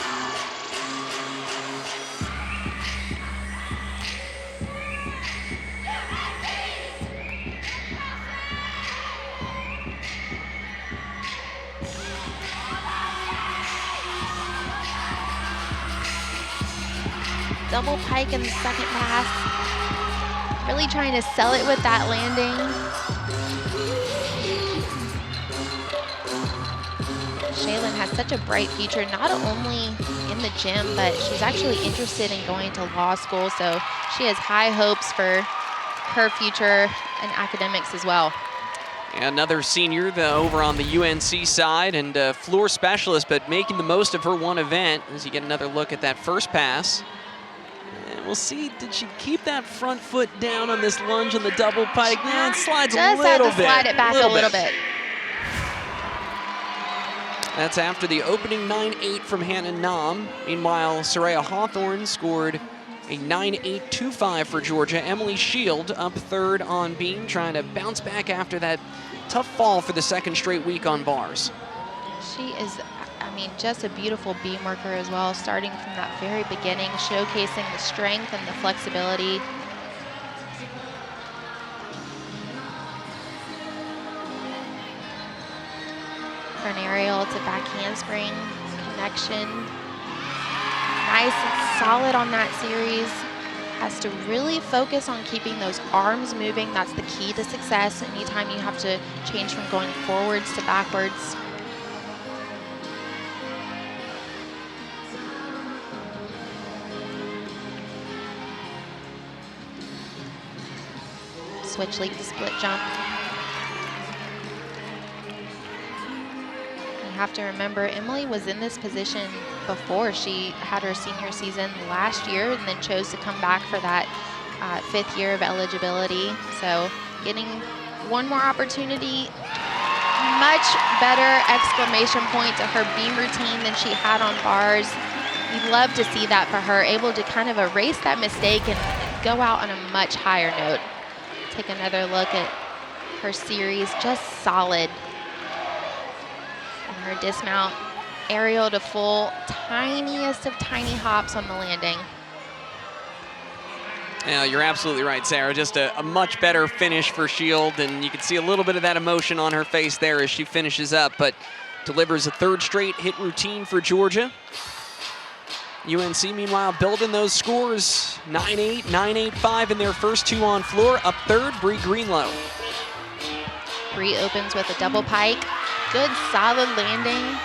Double pike in the second pass. Really trying to sell it with that landing. Shaylin has such a bright future, not only in the gym, but she's actually interested in going to law school, so she has high hopes for her future in academics as well. Another senior over on the UNC side and floor specialist, but making the most of her one event as you get another look at that first pass. And we'll see, did she keep that front foot down on this lunge on the double pike? Man, slides a little bit. Just had to slide it back a little bit. That's after the opening 9.8 from Hannah Nam. Meanwhile, Soraya Hawthorne scored a 9.825 for Georgia. Emily Shield up third on beam, trying to bounce back after that tough fall for the second straight week on bars. She is, I mean, just a beautiful beam worker as well, starting from that very beginning, showcasing the strength and the flexibility. Front aerial to back handspring, connection. Nice and solid on that series. Has to really focus on keeping those arms moving. That's the key to success anytime you have to change from going forwards to backwards. Switch leap to split jump. You have to remember, Emily was in this position before she had her senior season last year and then chose to come back for that 5th year of eligibility. So getting one more opportunity, much better exclamation point to her beam routine than she had on bars. We'd love to see that for her, able to kind of erase that mistake and go out on a much higher note. Take another look at her series, just solid. And her dismount, aerial to full, tiniest of tiny hops on the landing. Yeah, you're absolutely right, Sarah. Just a much better finish for Shield, and you can see a little bit of that emotion on her face there as she finishes up, but delivers a third straight hit routine for Georgia. UNC, meanwhile, building those scores. 9-8, 9-8-5 in their first two on floor. Up third, Bree Greenlow. Bree opens with a double pike. Good, solid landing.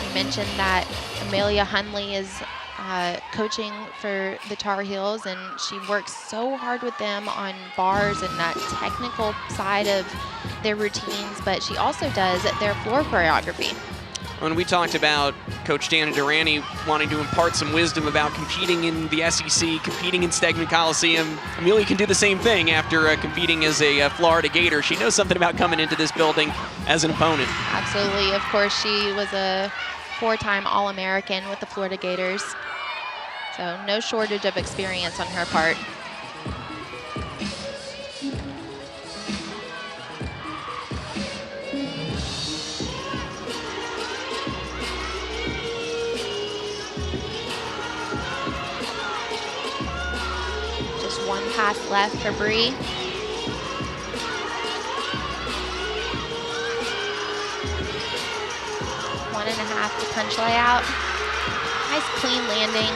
We mentioned that Amelia Hunley is coaching for the Tar Heels, and she works so hard with them on bars and that technical side of their routines, but she also does their floor choreography. When we talked about Coach Dana Durante wanting to impart some wisdom about competing in the SEC, competing in Stegman Coliseum, Amelia can do the same thing after competing as a Florida Gator. She knows something about coming into this building as an opponent. Absolutely. Of course, she was a four-time All-American with the Florida Gators. So no shortage of experience on her part. Just one pass left for Bree. One and a half to punch layout. Nice clean landing.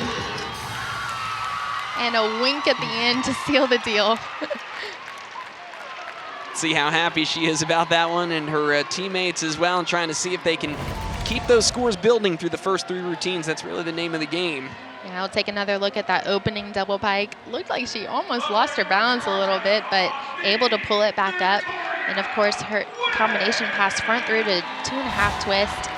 And a wink at the end to seal the deal. See how happy she is about that one, and her teammates as well, and trying to see if they can keep those scores building through the first three routines. That's really the name of the game. Yeah, I'll take another look at that opening double pike. Looked like she almost lost her balance a little bit, but able to pull it back up. And of course, her combination pass front through to 2.5 twist.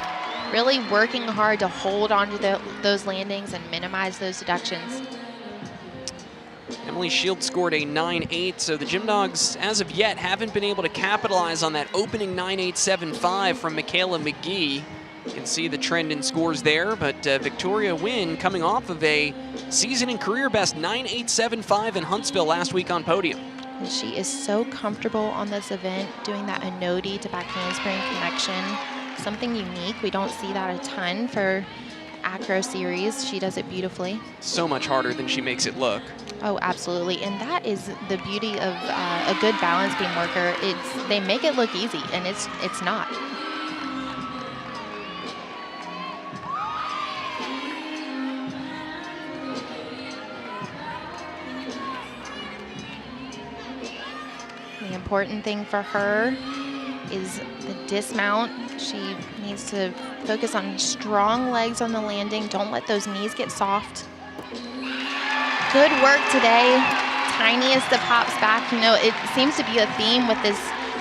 Really working hard to hold onto those landings and minimize those deductions. Emily Shield scored a 9-8, so the Gym Dogs, as of yet, haven't been able to capitalize on that opening 9-8-7-5 from Michaela McGee. You can see the trend in scores there, but Victoria Wynn coming off of a season and career best 9-8-7-5 in Huntsville last week on podium. And she is so comfortable on this event doing that Anodi to back handspring connection. Something unique. We don't see that a ton for acro series. She does it beautifully. So much harder than she makes it look. Oh, absolutely. And that is the beauty of a good balance beam worker. They make it look easy, and it's not. The important thing for her is the dismount. She needs to focus on strong legs on the landing. Don't let those knees get soft. Good work today. Tiniest of hops back. You know, it seems to be a theme with this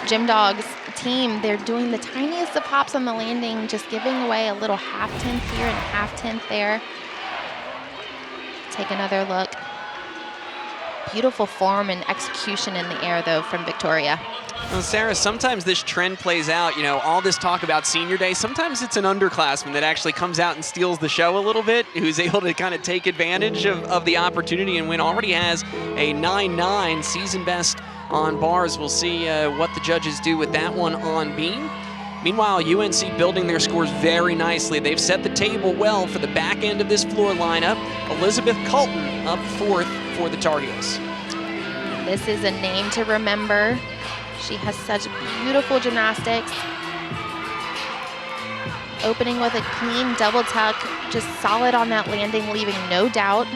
Gym Dogs team. They're doing the tiniest of hops on the landing, just giving away a little half-tenth here and a half-tenth there. Take another look. Beautiful form and execution in the air, though, from Victoria. Well, Sarah, sometimes this trend plays out, you know, all this talk about senior day, sometimes it's an underclassman that actually comes out and steals the show a little bit, who's able to kind of take advantage of the opportunity, and Wynn already has a 9-9 season best on bars. We'll see what the judges do with that one on beam. Meanwhile, UNC building their scores very nicely. They've set the table well for the back end of this floor lineup. Elizabeth Colton up fourth for the Tar Heels. This is a name to remember. She has such beautiful gymnastics. Opening with a clean double tuck, just solid on that landing, leaving no doubt.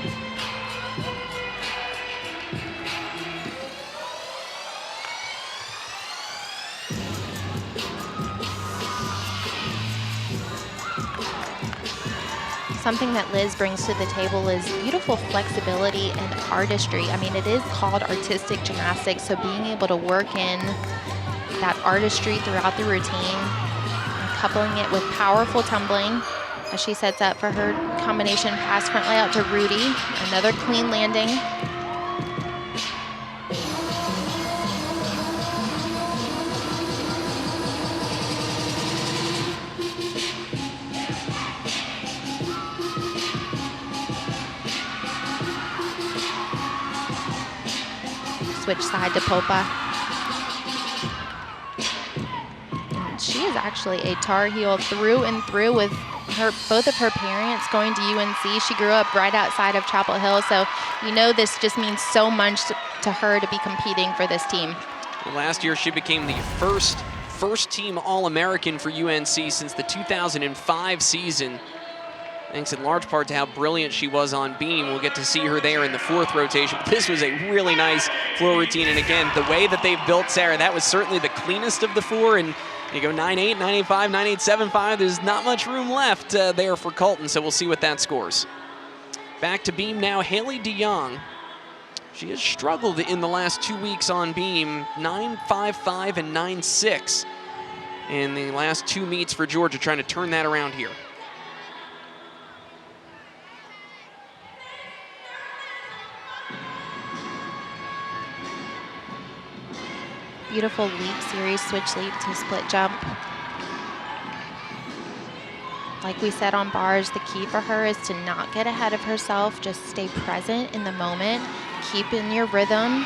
Something that Liz brings to the table is beautiful flexibility and artistry. I mean, it is called artistic gymnastics, so being able to work in that artistry throughout the routine and coupling it with powerful tumbling as she sets up for her combination pass front layout to Rudy. Another clean landing. Switch side to Popa. she is actually a Tar Heel through and through with both of her parents going to UNC. She grew up right outside of Chapel Hill, so you know this just means so much to her to be competing for this team. Well, last year she became the first team All-American for UNC since the 2005 season. Thanks in large part to how brilliant she was on beam. We'll get to see her there in the 4th rotation. But this was a really nice floor routine. And again, the way that they've built Sarah, that was certainly the cleanest of the 4. And you go 9.8, 9.85, 9.875. There's not much room left there for Colton, so we'll see what that scores. Back to beam now, Haley DeYoung. She has struggled in the last 2 weeks on beam, 9.55 and 9.6 in the last 2 meets for Georgia, trying to turn that around here. Beautiful leap series, switch leap to split jump. Like we said on bars, the key for her is to not get ahead of herself, just stay present in the moment, keep in your rhythm.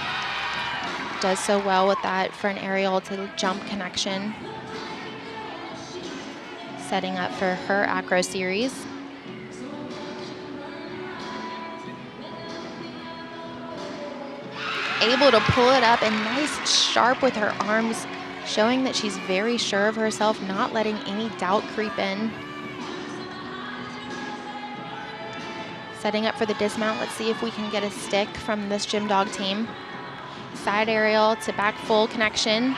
Does so well with that for an aerial to jump connection. Setting up for her acro series. Able to pull it up and nice sharp with her arms, showing that she's very sure of herself, not letting any doubt creep in. Setting up for the dismount. Let's see if we can get a stick from this gym dog team. Side aerial to back full connection.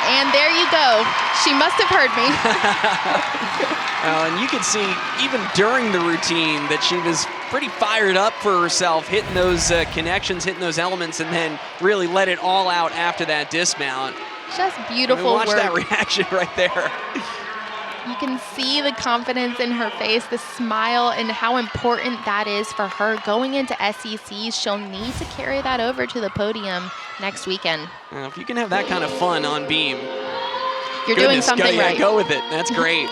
And there you go. She must have heard me. And you could see even during the routine that she was pretty fired up for herself, hitting those connections, hitting those elements, and then really let it all out after that dismount. Just beautiful work. Watch that reaction right there. You can see the confidence in her face, the smile, and how important that is for her. Going into SECs, she'll need to carry that over to the podium next weekend. If you can have that kind of fun on beam, you're doing something right. Go with it. That's great.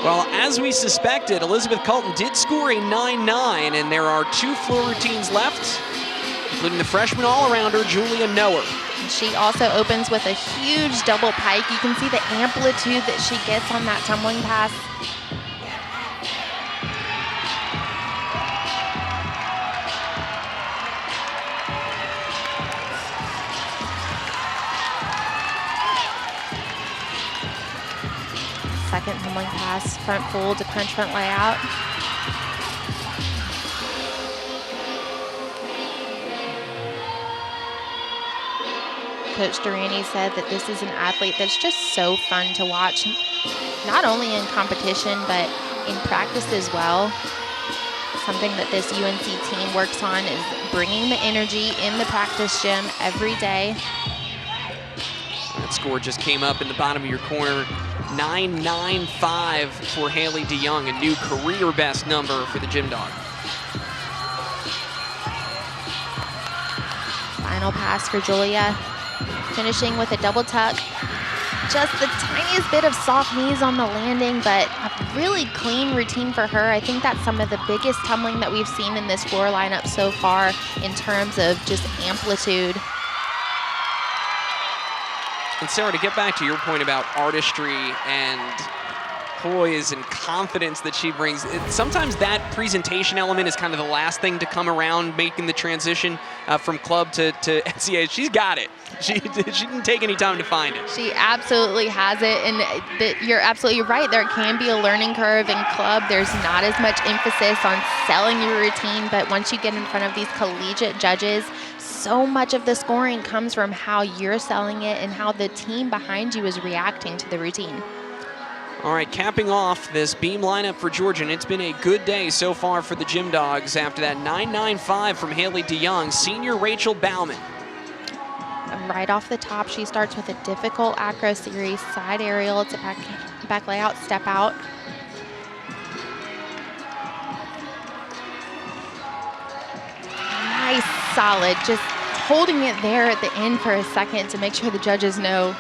Well, as we suspected, Elizabeth Colton did score a 9.9, and there are 2 floor routines left, including the freshman all-arounder, Julia Noer. She also opens with a huge double pike. You can see the amplitude that she gets on that tumbling pass. Second tumbling pass, front full to punch front layout. Coach Durrani said that this is an athlete that's just so fun to watch, not only in competition, but in practice as well. Something that this UNC team works on is bringing the energy in the practice gym every day. That score just came up in the bottom of your corner. 9.95 for Haley DeYoung, a new career best number for the gym dog. Final pass for Julia. Finishing with a double tuck. Just the tiniest bit of soft knees on the landing, but a really clean routine for her. I think that's some of the biggest tumbling that we've seen in this floor lineup so far in terms of just amplitude. And Sarah, to get back to your point about artistry and poise and confidence that she brings, sometimes that presentation element is kind of the last thing to come around making the transition from club to NCAA. She's got it. She didn't take any time to find it. She absolutely has it, and you're absolutely right. There can be a learning curve in club. There's not as much emphasis on selling your routine, but once you get in front of these collegiate judges, so much of the scoring comes from how you're selling it and how the team behind you is reacting to the routine. All right, capping off this beam lineup for Georgia, and it's been a good day so far for the Gym Dogs after that 9.95 from Haley DeYoung. Senior Rachel Bauman. Right off the top, she starts with a difficult acro series, side aerial to back layout, step out. Nice, solid, just holding it there at the end for a second to make sure the judges know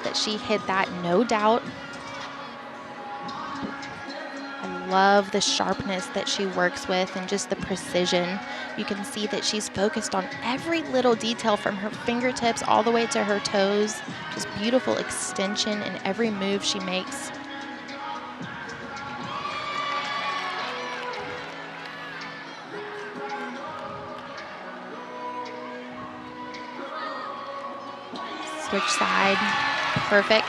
that she hit that, no doubt. I love the sharpness that she works with and just the precision. You can see that she's focused on every little detail from her fingertips all the way to her toes. Just beautiful extension in every move she makes. Switch side, perfect.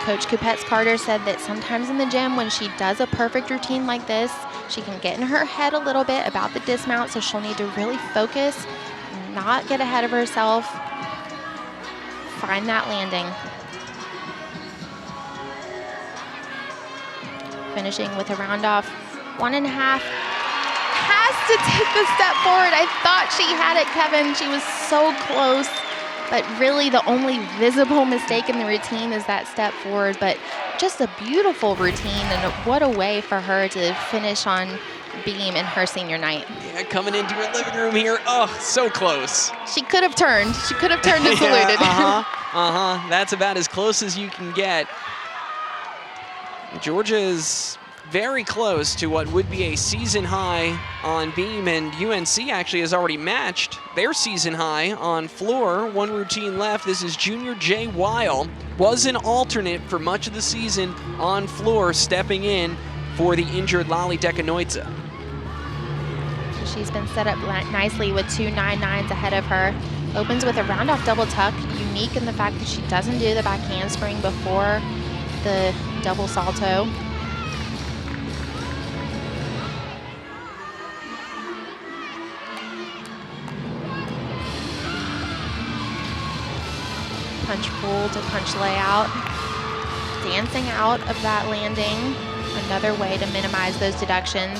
Coach Kupets-Carter said that sometimes in the gym when she does a perfect routine like this, she can get in her head a little bit about the dismount, so she'll need to really focus, not get ahead of herself, find that landing. Finishing with a round off 1.5. Has to take the step forward. I thought she had it, Kevin. She was so close. But really the only visible mistake in the routine is that step forward. But just a beautiful routine, and what a way for her to finish on beam in her senior night. Yeah, coming into her living room here. Oh, so close. She could have turned. She could have turned and saluted. That's about as close as you can get. Georgia is very close to what would be a season high on beam, and UNC actually has already matched their season high on floor. One routine left. This is junior Jay Weil. Was an alternate for much of the season on floor, stepping in for the injured Lali Dekanoitza. She's been set up nicely with 2 9.9s ahead of her. Opens with a round off double tuck, unique in the fact that she doesn't do the back handspring before the double salto. Punch pull to punch layout. Dancing out of that landing. Another way to minimize those deductions.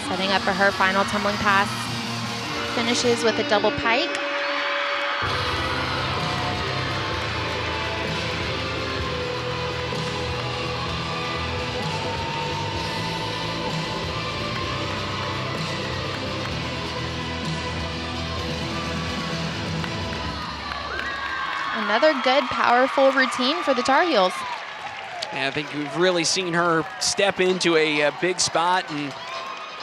Setting up for her final tumbling pass. Finishes with a double pike. Another good, powerful routine for the Tar Heels. Yeah, I think we've really seen her step into a big spot and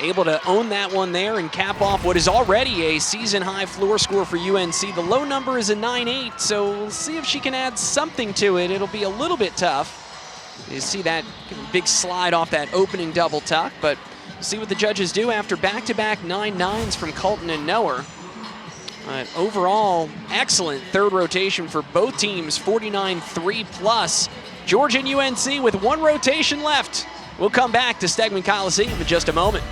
able to own that one there and cap off what is already a season-high floor score for UNC. The low number is a 9.8, so we'll see if she can add something to it. It'll be a little bit tough. You see that big slide off that opening double tuck, but see what the judges do after back-to-back 9.9s from Colton and Noer. Overall, excellent third rotation for both teams, 49.3 plus. Georgia and UNC with one rotation left. We'll come back to Stegman Coliseum in just a moment.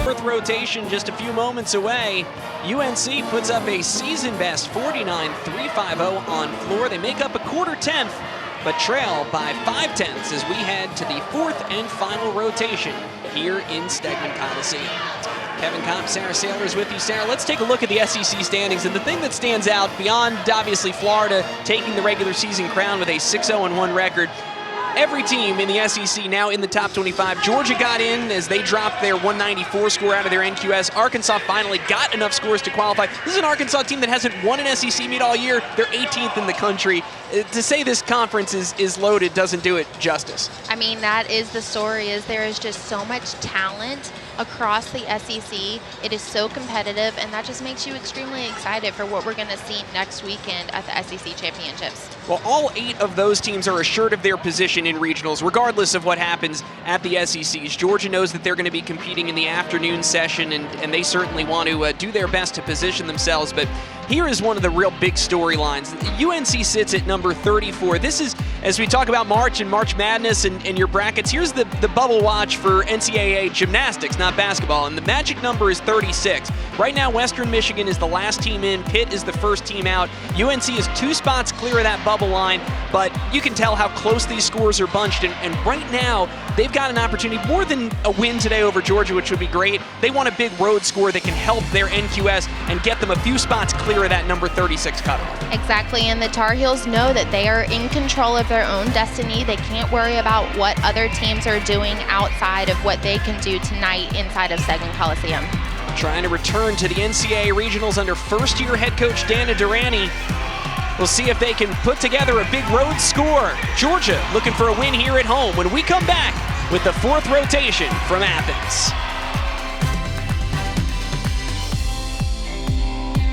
Fourth rotation just a few moments away. UNC puts up a season best 49.350 on floor. They make up a quarter tenth, but trail by 5/10 as we head to the fourth and final rotation here in Stegman Coliseum. Kevin Kopp, Sarah Saylor is with you. Sarah, let's take a look at the SEC standings. And the thing that stands out beyond, obviously, Florida taking the regular season crown with a 6-0-1 record, every team in the SEC now in the top 25. Georgia got in as they dropped their 194 score out of their NQS. Arkansas finally got enough scores to qualify. This is an Arkansas team that hasn't won an SEC meet all year. They're 18th in the country. To say this conference is loaded doesn't do it justice. I mean, that is the story, is there is just so much talent across the SEC. It is so competitive, and that just makes you extremely excited for what we're going to see next weekend at the SEC Championships. Well, all 8 of those teams are assured of their position in regionals, regardless of what happens at the SECs. Georgia knows that they're going to be competing in the afternoon session, and they certainly want to do their best to position themselves. But here is one of the real big storylines. UNC sits at number 34. This is, as we talk about March and March Madness and your brackets, here's the bubble watch for NCAA gymnastics, not basketball, and the magic number is 36. Right now, Western Michigan is the last team in. Pitt is the first team out. UNC is 2 spots clear of that bubble line. but you can tell how close these scores are bunched, and right now, they've got an opportunity, more than a win today over Georgia, which would be great. They want a big road score that can help their NQS and get them a few spots clear of that number 36 cutoff. Exactly, and the Tar Heels know that they are in control of their own destiny. They can't worry about what other teams are doing outside of what they can do tonight inside of Stegeman Coliseum. Trying to return to the NCAA Regionals under first-year head coach Dana Durrani. We'll see if they can put together a big road score. Georgia looking for a win here at home when we come back with the fourth rotation from Athens.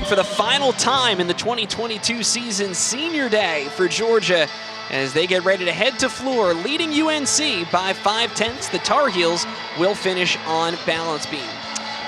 For the final time in the 2022 season, senior day for Georgia as they get ready to head to Fleur, leading UNC by 5/10. The Tar Heels will finish on balance beam.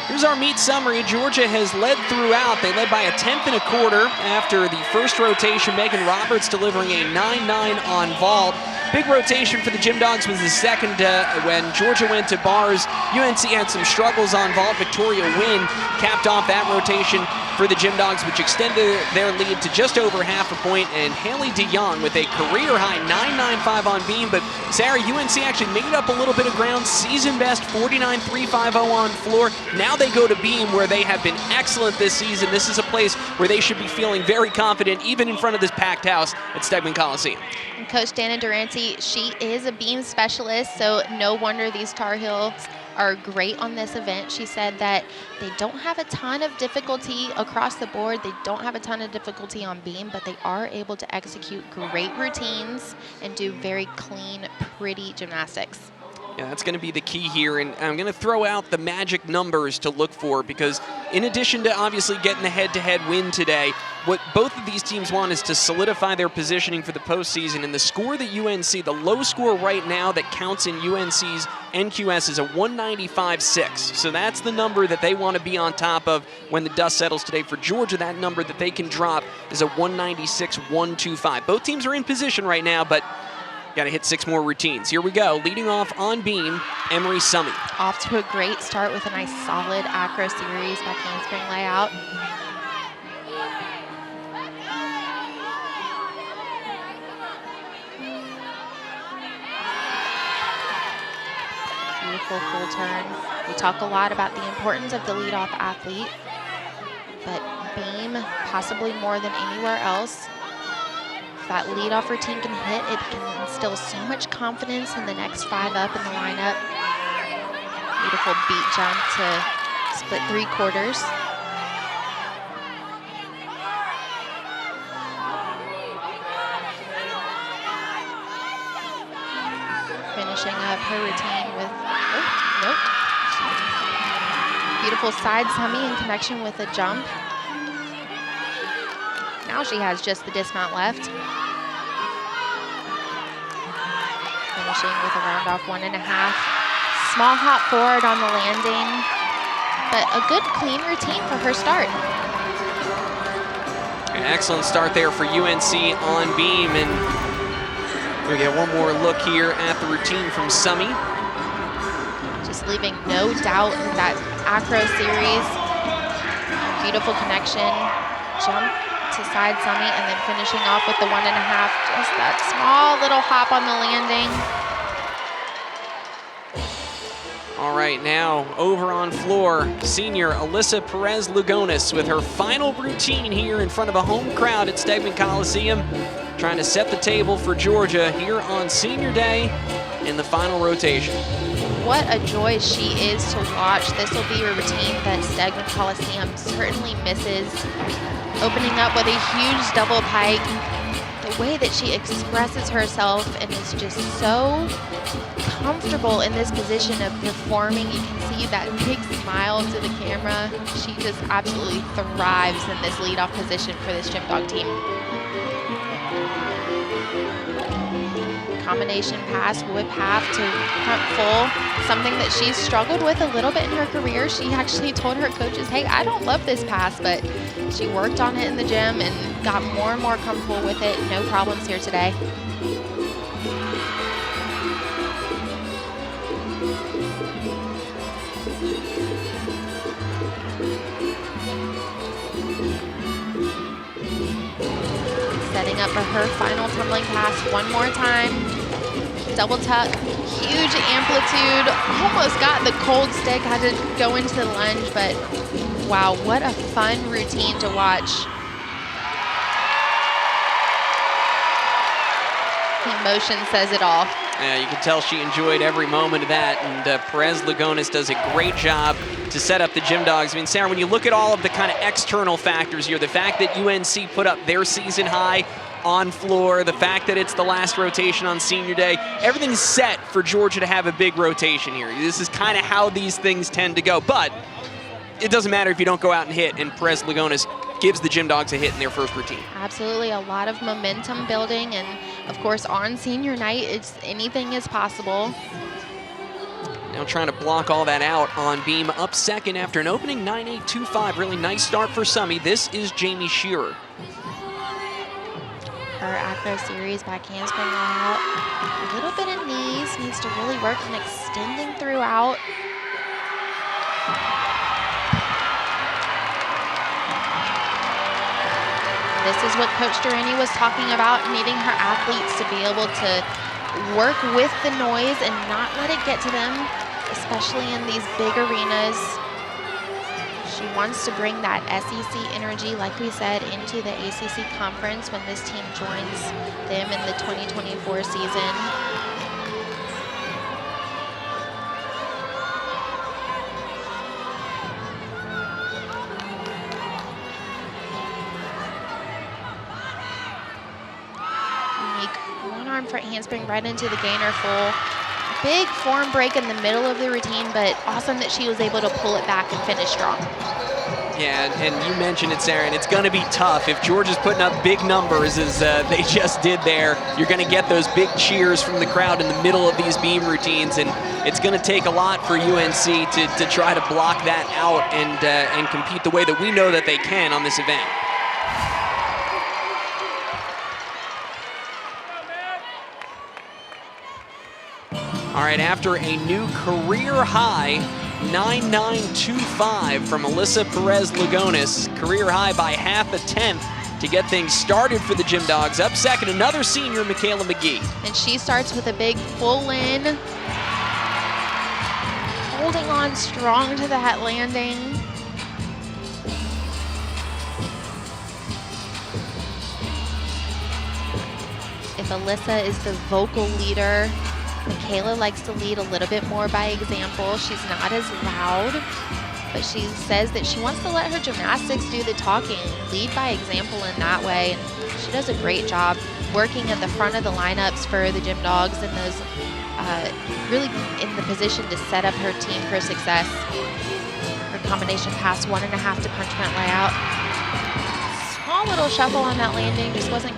Here's our meet summary. Georgia has led throughout. They led by a 10th and a quarter after the first rotation. Megan Roberts delivering a 9-9 on vault. Big rotation for the Gym Dogs was the second when Georgia went to bars. UNC had some struggles on vault. Victoria Wynn capped off that rotation for the Gym Dogs, which extended their lead to just over half a point. And Haley DeYoung with a career-high 9.95 on beam. But Sarah, UNC actually made up a little bit of ground. Season best 49.350 on floor. Now they go to beam, where they have been excellent this season. This is a place where they should be feeling very confident, even in front of this packed house at Stegeman Coliseum. And Coach Dana Durrani, she is a beam specialist, so no wonder these Tar Heels are great on this event. She said that they don't have a ton of difficulty across the board. They don't have a ton of difficulty on beam, but they are able to execute great routines and do very clean, pretty gymnastics. Yeah, that's going to be the key here, and I'm going to throw out the magic numbers to look for, because in addition to obviously getting the head-to-head win today, what both of these teams want is to solidify their positioning for the postseason, and the score that UNC, the low score right now that counts in UNC's NQS is a 195.6, so that's the number that they want to be on top of when the dust settles today. For Georgia, that number that they can drop is a 196.125. Both teams are in position right now, but got to hit 6 more routines. Here we go. Leading off on beam, Emery Summy. Off to a great start with a nice solid acro series back handspring layout. Beautiful full turn. We talk a lot about the importance of the leadoff athlete, but beam possibly more than anywhere else. If that leadoff routine can hit, it can instill so much confidence in the next 5 up in the lineup. Beautiful beat jump to split 3/4. Finishing up her routine with, oh, nope. Beautiful side summy in connection with a jump. Now she has just the dismount left. Finishing with a round off 1.5. Small hop forward on the landing, but a good clean routine for her start. An excellent start there for UNC on beam, and we get one more look here at the routine from Summy. Just leaving no doubt in that acro series. Beautiful connection, jump to side summy, and then finishing off with the 1.5. Just that small little hop on the landing. All right, now over on floor, senior Alyssa Perez-Lugonis with her final routine here in front of a home crowd at Stegeman Coliseum, trying to set the table for Georgia here on senior day in the final rotation. What a joy she is to watch. This will be a routine that Stegeman Coliseum certainly misses. Opening up with a huge double pike. The way that she expresses herself and is just so comfortable in this position of performing. You can see that big smile to the camera. She just absolutely thrives in this leadoff position for this Gym Dog team. Combination pass, whip half to front full, something that she's struggled with a little bit in her career. She actually told her coaches, hey, I don't love this pass, but she worked on it in the gym and got more and more comfortable with it. No problems here today. setting up for her final tumbling pass one more time. Double tuck, huge amplitude, almost got the cold stick, had to go into the lunge, but wow, what a fun routine to watch. The emotion says it all. Yeah, you can tell she enjoyed every moment of that, and Perez-Lugones does a great job to set up the Gym Dogs. I mean, Sarah, when you look at all of the kind of external factors here, the fact that UNC put up their season high on floor, the fact that it's the last rotation on senior day, everything's set for Georgia to have a big rotation here. This is kind of how these things tend to go, but it doesn't matter if you don't go out and hit, and Perez-Lugones gives the Gym Dogs a hit in their first routine. Absolutely, a lot of momentum building, and of course on senior night, anything is possible. Now trying to block all that out on beam, up second after an opening 9.825. Really nice start for Summy. This is Jamie Shearer. Her acro series back handspring out. A little bit of knees, needs to really work on extending throughout. This is what Coach Durrani was talking about, needing her athletes to be able to work with the noise and not let it get to them, especially in these big arenas. She wants to bring that SEC energy, like we said, into the ACC conference when this team joins them in the 2024 season. One-arm front handspring right into the gainer full. Big form break in the middle of the routine, but awesome that she was able to pull it back and finish strong. Yeah, and you mentioned it, Sarah, and it's going to be tough. If Georgia's putting up big numbers, as they just did there, you're going to get those big cheers from the crowd in the middle of these beam routines, and it's going to take a lot for UNC to try to block that out and compete the way that we know that they can on this event. All right, after a new career high 9.925 from Alyssa Perez-Lugones, career high by half a tenth to get things started for the Gym Dogs. Up second, another senior, Michaela McGee. And she starts with a big full in, holding on strong to that landing. If Alyssa is the vocal leader, Michaela likes to lead a little bit more by example. She's not as loud, but she says that she wants to let her gymnastics do the talking, lead by example in that way. And she does a great job working at the front of the lineups for the Gym Dogs and those really in the position to set up her team for success. Her combination pass 1.5 to punch front layout. Small little shuffle on that landing, just wasn't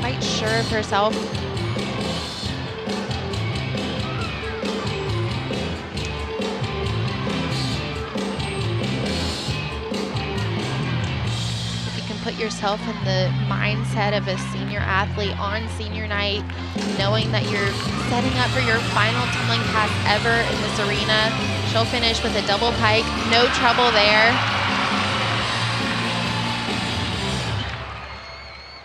quite sure of herself. Put yourself in the mindset of a senior athlete on senior night, knowing that you're setting up for your final tumbling pass ever in this arena. She'll finish with a double pike, no trouble there.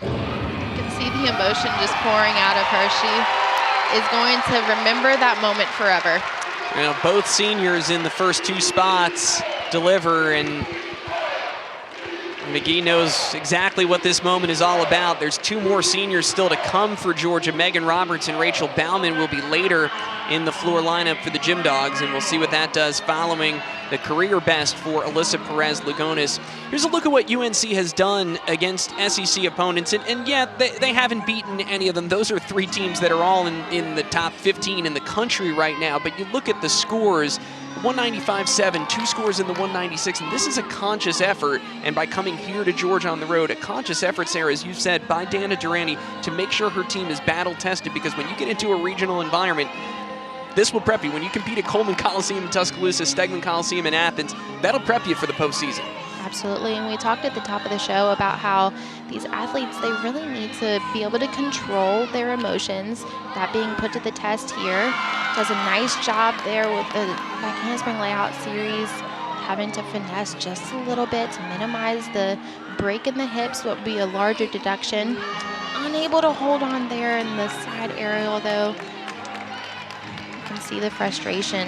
You can see the emotion just pouring out of her. She is going to remember that moment forever. You know, both seniors in the first two spots deliver, and McGee knows exactly what this moment is all about. There's two more seniors still to come for Georgia. Megan Roberts and Rachel Bauman will be later in the floor lineup for the Gym Dogs, and we'll see what that does following the career best for Alyssa Perez-Lugones. Here's a look at what UNC has done against SEC opponents, and yeah, they haven't beaten any of them. Those are three teams that are all in the top 15 in the country right now, but you look at the scores, 195-7, two scores in the 196, and this is a conscious effort, and by coming here to Georgia on the road, a conscious effort, Sarah, as you said, by Dana Durrani to make sure her team is battle-tested, because when you get into a regional environment, this will prep you. When you compete at Coleman Coliseum in Tuscaloosa, Stegman Coliseum in Athens, that'll prep you for the postseason. Absolutely, and we talked at the top of the show about how these athletes, they really need to be able to control their emotions. That being put to the test here. Does a nice job there with the back handspring layout series. having to finesse just a little bit to minimize the break in the hips, what would be a larger deduction. Unable to hold on there in the side aerial, though. You can see the frustration,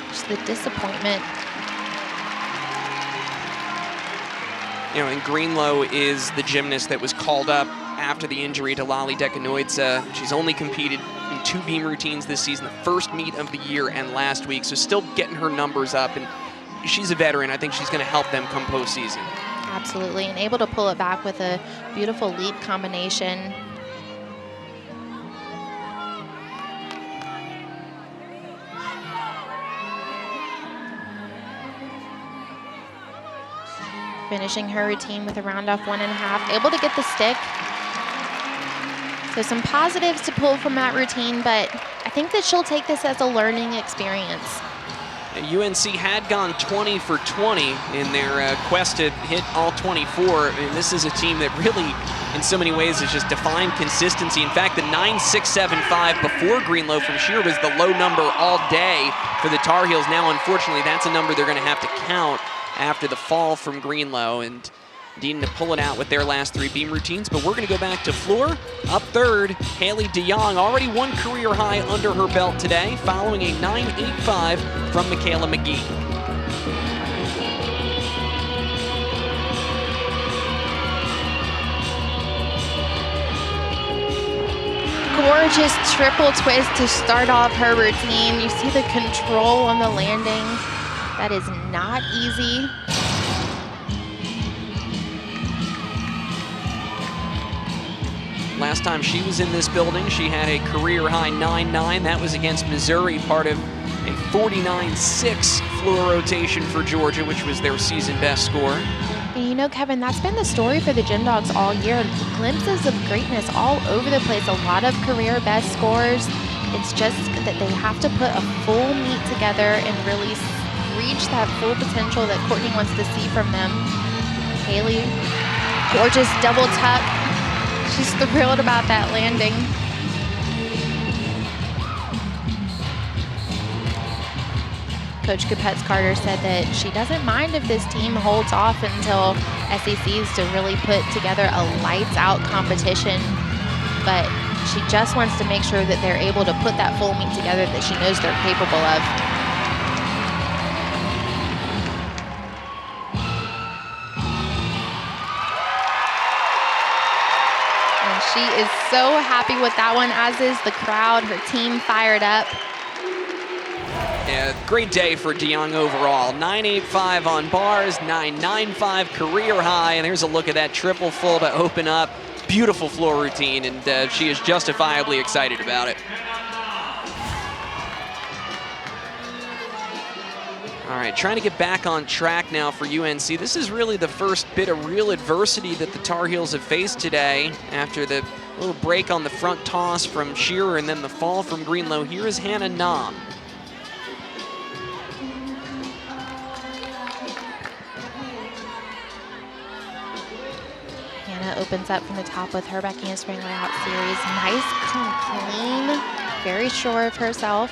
just the disappointment. You know, and Greenlow is the gymnast that was called up after the injury to Lali Dekanoitsa. She's only competed in 2 beam routines this season, the first meet of the year and last week, so still getting her numbers up, and she's a veteran. I think she's going to help them come postseason. Absolutely, and able to pull it back with a beautiful leap combination. Finishing her routine with a round off 1.5, able to get the stick. So some positives to pull from that routine, but I think that she'll take this as a learning experience. UNC had gone 20 for 20 in their quest to hit all 24. And this is a team that really, in so many ways, has just defined consistency. In fact, the 9.675 before Greenlow from Shear was the low number all day for the Tar Heels. Now, unfortunately, that's a number they're going to have to count after the fall from Greenlow, and needing to pull it out with their last 3 beam routines. But we're going to go back to floor. Up third, Haley DeYoung, already 1 career high under her belt today, following a 9.85 from Michaela McGee. Gorgeous triple twist to start off her routine. You see the control on the landing. That is not easy. Last time she was in this building, she had a career high 9.9. That was against Missouri, part of a 49.6 floor rotation for Georgia, which was their season best score. And you know, Kevin, that's been the story for the Gym Dogs all year. Glimpses of greatness all over the place. A lot of career best scores. It's just that they have to put a full meet together and really reach that full potential that Courtney wants to see from them. Haley, gorgeous double tuck. She's thrilled about that landing. Coach Capetz-Carter said that she doesn't mind if this team holds off until SECs to really put together a lights-out competition, but she just wants to make sure that they're able to put that full meet together that she knows they're capable of. She is so happy with that one, as is the crowd. Her team fired up. Yeah, great day for DeYoung overall. 9.85 on bars, 9.95 career high, and there's a look at that triple full to open up. Beautiful floor routine, and she is justifiably excited about it. All right, trying to get back on track now for UNC. This is really the first bit of real adversity that the Tar Heels have faced today after the little break on the front toss from Shearer and then the fall from Greenlow. Here is Hannah Nam. Hannah opens up from the top with her back handspring layout series. Nice, clean, very sure of herself.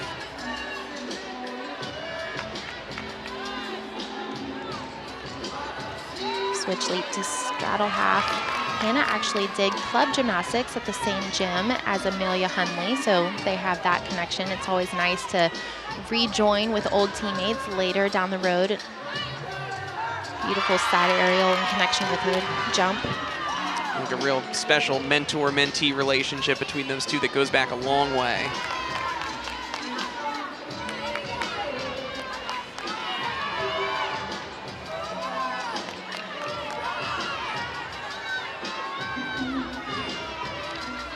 Switch leap to straddle half. Hannah actually did club gymnastics at the same gym as Amelia Hunley, so they have that connection. It's always nice to rejoin with old teammates later down the road. Beautiful side aerial in connection with her jump. Like a real special mentor-mentee relationship between those two that goes back a long way.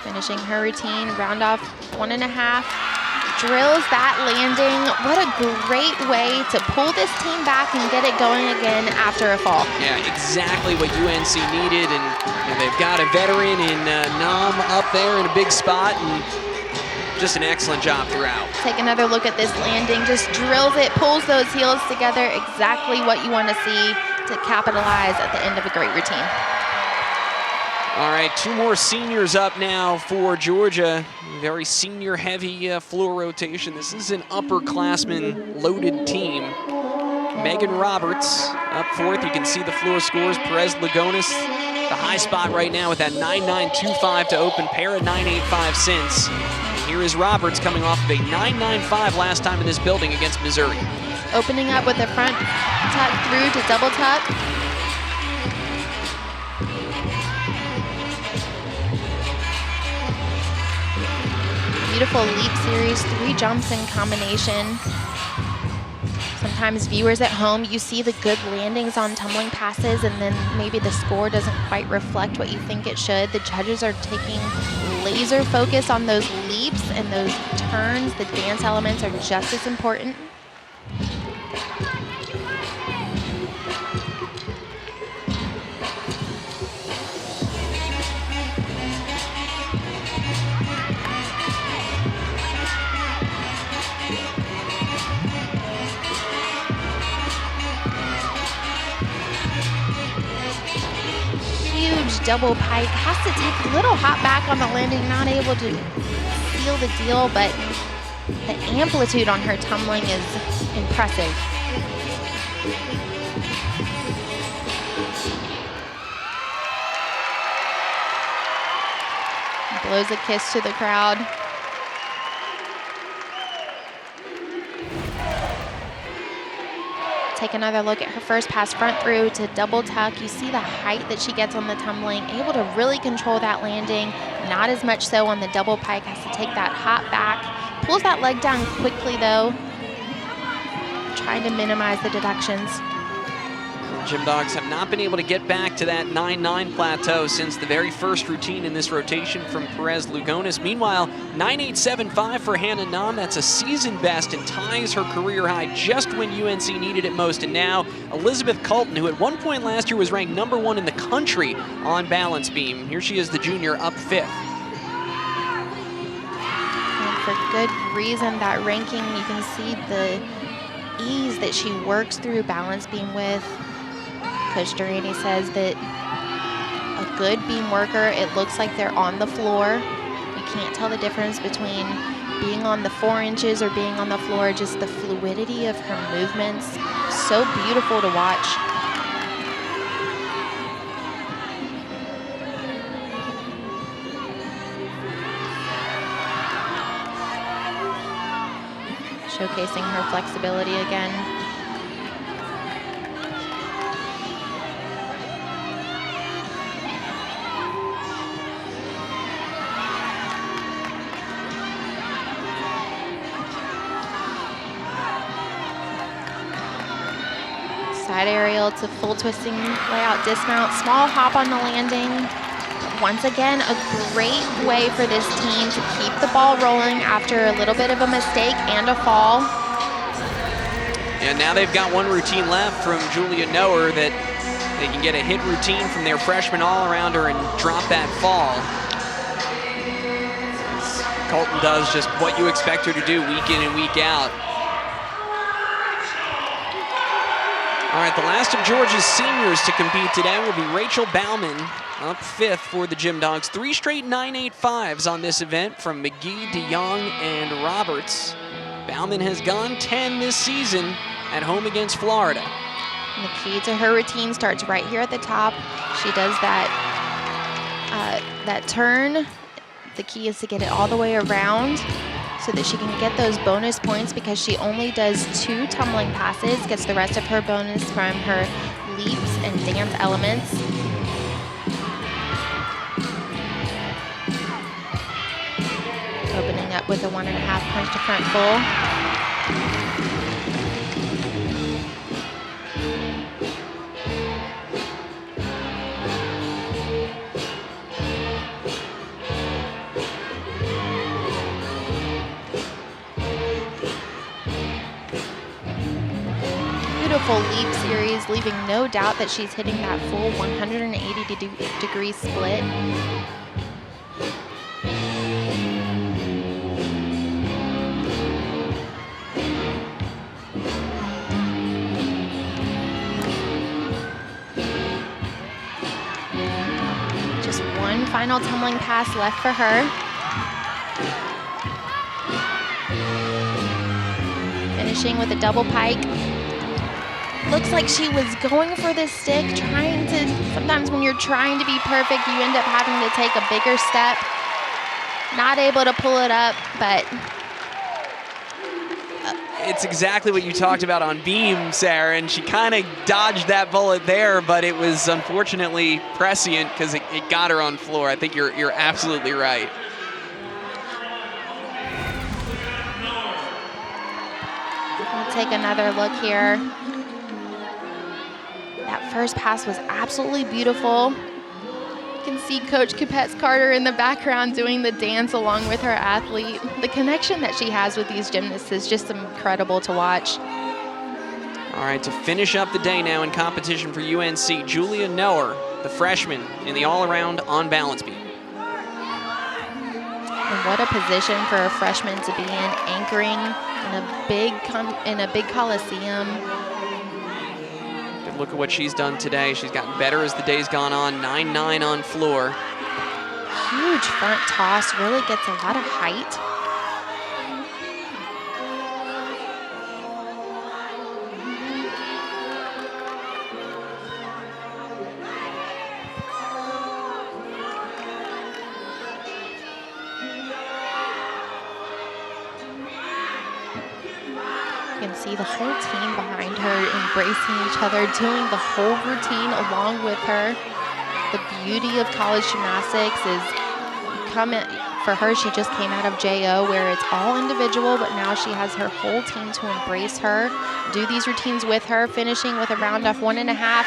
Finishing her routine, round off 1.5, drills that landing. What a great way to pull this team back and get it going again after a fall. Yeah, exactly what UNC needed, and they've got a veteran in Nam up there in a big spot, and just an excellent job throughout. Take another look at this landing, just drills it, pulls those heels together, exactly what you want to see to capitalize at the end of a great routine. All right, 2 more seniors up now for Georgia. Very senior-heavy floor rotation. This is an upperclassman loaded team. Megan Roberts up fourth. You can see the floor scores. Perez Lugones, the high spot right now with that 9.925 to open, pair at 9.85 since. And here is Roberts coming off of a 9.95 last time in this building against Missouri. Opening up with a front tuck through to double tuck. Beautiful leap series, 3 jumps in combination. Sometimes viewers at home, you see the good landings on tumbling passes and then maybe the score doesn't quite reflect what you think it should. The judges are taking laser focus on those leaps and those turns. The dance elements are just as important. Double pike, has to take a little hop back on the landing, not able to seal the deal, but the amplitude on her tumbling is impressive. Blows a kiss to the crowd. Take another look at her first pass front through to double tuck. You see the height that she gets on the tumbling, able to really control that landing. Not as much so on the double pike, has to take that hop back. Pulls that leg down quickly though, trying to minimize the deductions. Gym Dogs have not been able to get back to that 9.9 plateau since the very first routine in this rotation from Perez Lugones. Meanwhile, 9.875 for Hannah Nam. That's a season best and ties her career high just when UNC needed it most. And now Elizabeth Colton, who at one point last year was ranked #1 in the country on balance beam. Here she is, the junior, up 5th. And for good reason, that ranking, you can see the ease that she works through balance beam with. Coach Durrani says that a good beam worker, it looks like they're on the floor. You can't tell the difference between being on the 4 inches or being on the floor, just the fluidity of her movements. So beautiful to watch. Showcasing her flexibility again. Side aerial to full twisting layout dismount, small hop on the landing. Once again, a great way for this team to keep the ball rolling after a little bit of a mistake and a fall. And now they've got one routine left from Julia Noer that they can get a hit routine from their freshman all-arounder and drop that fall. Colton does just what you expect her to do week in and week out. All right, the last of Georgia's seniors to compete today will be Rachel Bauman, up 5th for the Gym Dogs. 3 straight 9.85s on this event from McGee, DeYoung, and Roberts. Bauman has gone 10 this season at home against Florida. And the key to her routine starts right here at the top. She does that, that turn. The key is to get it all the way around so that she can get those bonus points because she only does 2 tumbling passes, gets the rest of her bonus from her leaps and dance elements. Opening up with a 1.5 punch to front full. Beautiful leap series, leaving no doubt that she's hitting that full 180-degree split. Just one final tumbling pass left for her. Finishing with a double pike. looks like she was going for the stick, sometimes when you're trying to be perfect, you end up having to take a bigger step. Not able to pull it up, but it's exactly what you talked about on beam, Sarah, and she kind of dodged that bullet there, but it was unfortunately prescient because it got her on floor. I think you're absolutely right. We'll take another look here. That first pass was absolutely beautiful. You can see Coach Capets Carter in the background doing the dance along with her athlete. The connection that she has with these gymnasts is just incredible to watch. All right, to finish up the day now in competition for UNC, Julia Noer, the freshman in the all-around on-balance beam. And what a position for a freshman to be in, anchoring in a big coliseum. Good look at what she's done today. She's gotten better as the day's gone on. 9-9 on floor. Huge front toss, really gets a lot of height. You can see the whole team behind her, embracing each other, doing the whole routine along with her. The beauty of college gymnastics is for her, she just came out of JO where it's all individual, but now she has her whole team to embrace her, do these routines with her, finishing with a round off 1.5,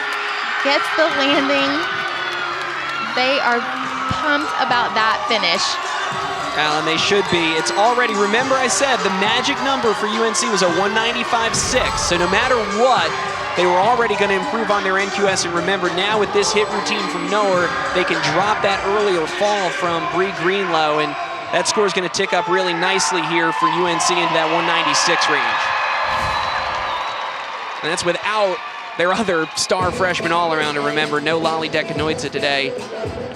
gets the landing. They are pumped about that finish. Alan, they should be. It's already, remember I said the magic number for UNC was a 195.6, so no matter what, they were already going to improve on their NQS, and remember now with this hit routine from Noer, they can drop that earlier fall from Bree Greenlow, and that score is going to tick up really nicely here for UNC into that 196 range. And that's without their other star freshman all-arounder. Remember, no Lolly Dekanoidze today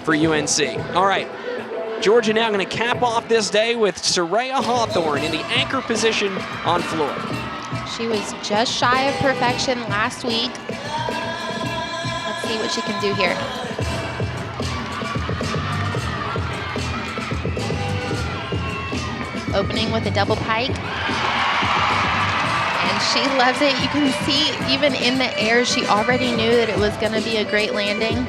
for UNC. All right. Georgia now going to cap off this day with Soraya Hawthorne in the anchor position on floor. She was just shy of perfection last week. Let's see what she can do here. Opening with a double pike. And she loves it. You can see even in the air, she already knew that it was going to be a great landing.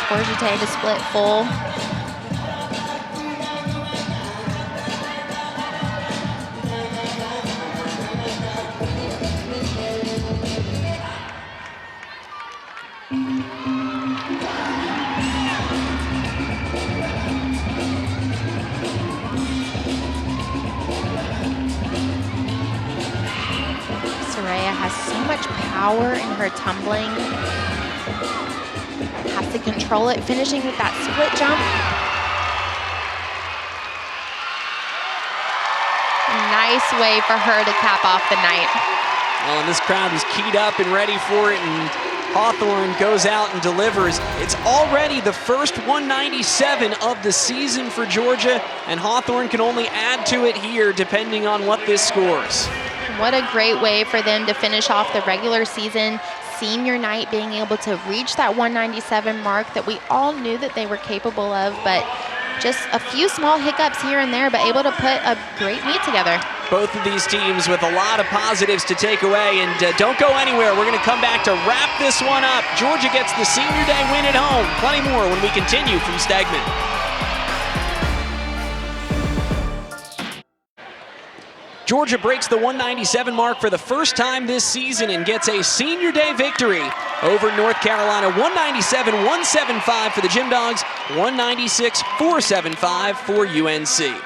Georgia to split full. Soraya has so much power in her tumbling. Has to control it, finishing with that split jump. A nice way for her to cap off the night. Well, and this crowd is keyed up and ready for it, and Hawthorne goes out and delivers. It's already the first 197 of the season for Georgia, and Hawthorne can only add to it here depending on what this scores. What a great way for them to finish off the regular season. Senior night, being able to reach that 197 mark that we all knew that they were capable of, but just a few small hiccups here and there, but able to put a great meet together. Both of these teams with a lot of positives to take away, and don't go anywhere. We're going to come back to wrap this one up. Georgia gets the senior day win at home. Plenty more when we continue from Stegman. Georgia breaks the 197 mark for the first time this season and gets a senior day victory over North Carolina. 197-175 for the Gym Dogs, 196-475 for UNC.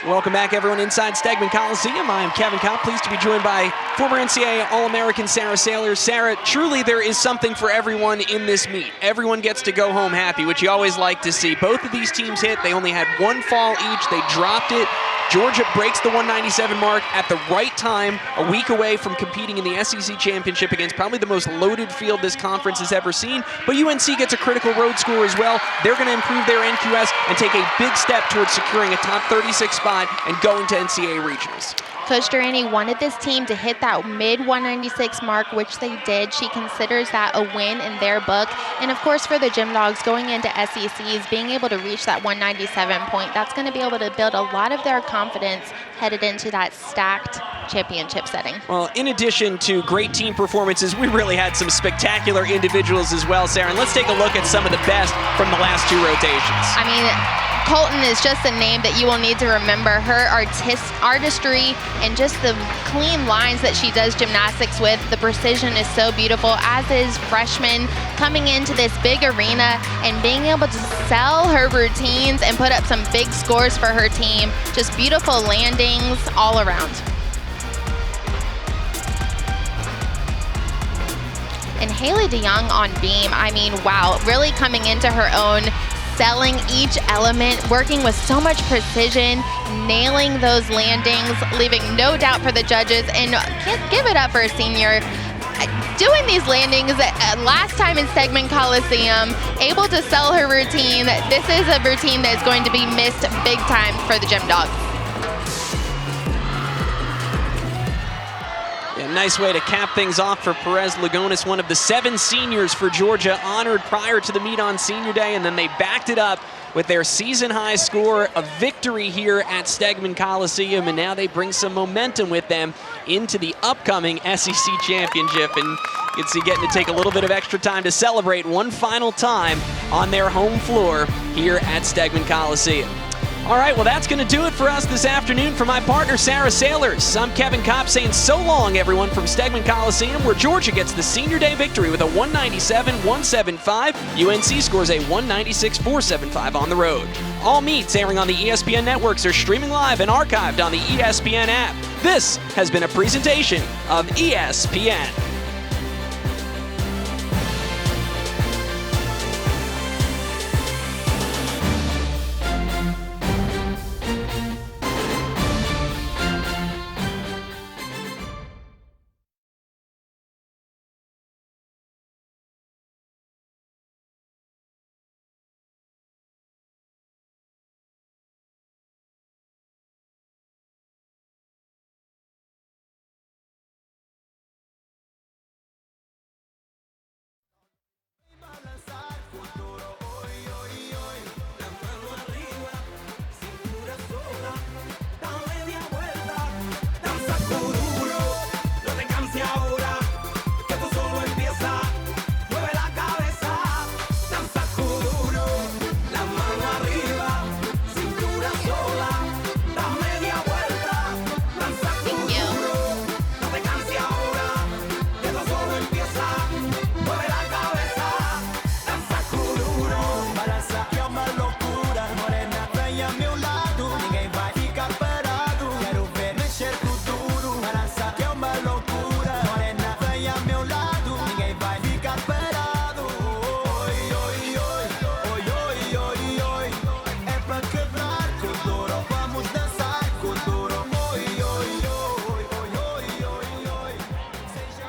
Welcome back, everyone, inside Stegman Coliseum. I am Kevin Kopp, pleased to be joined by former NCAA All-American Sarah Saylor. Sarah, truly there is something for everyone in this meet. Everyone gets to go home happy, which you always like to see. Both of these teams hit. They only had one fall each. They dropped it Georgia breaks the 197 mark at the right time, a week away from competing in the SEC championship against probably the most loaded field this conference has ever seen. But UNC gets a critical road score as well. They're going to improve their NQS and take a big step towards securing a top 36 spot and going to NCAA regionals. Coach Durrani wanted this team to hit that mid-196 mark, which they did. She considers that a win in their book. And of course, for the Gym Dogs going into SECs, being able to reach that 197 point, that's going to be able to build a lot of their confidence headed into that stacked championship setting. Well, in addition to great team performances, we really had some spectacular individuals as well, Sarah. And let's take a look at some of the best from the last two rotations. I mean, Colton is just a name that you will need to remember. Her artistry and just the clean lines that she does gymnastics with, the precision is so beautiful, as is freshman coming into this big arena and being able to sell her routines and put up some big scores for her team. Just beautiful landings all around. And Haley DeYoung on beam, I mean, wow, really coming into her own, selling each element, working with so much precision, nailing those landings, leaving no doubt for the judges, and give it up for a senior. Doing these landings last time in Stegman Coliseum, able to sell her routine. This is a routine that's going to be missed big time for the Gym Dogs. Nice way to cap things off for Perez Lagonis, one of the 7 seniors for Georgia honored prior to the meet on Senior Day, and then they backed it up with their season-high score, a victory here at Stegman Coliseum, and now they bring some momentum with them into the upcoming SEC championship, and you can see getting to take a little bit of extra time to celebrate one final time on their home floor here at Stegman Coliseum. All right, well, that's going to do it for us this afternoon. For my partner, Sarah Sailors, I'm Kevin Kopp saying so long, everyone, from Stegman Coliseum, where Georgia gets the Senior Day victory with a 197-175. UNC scores a 196-475 on the road. All meets airing on the ESPN networks are streaming live and archived on the ESPN app. This has been a presentation of ESPN.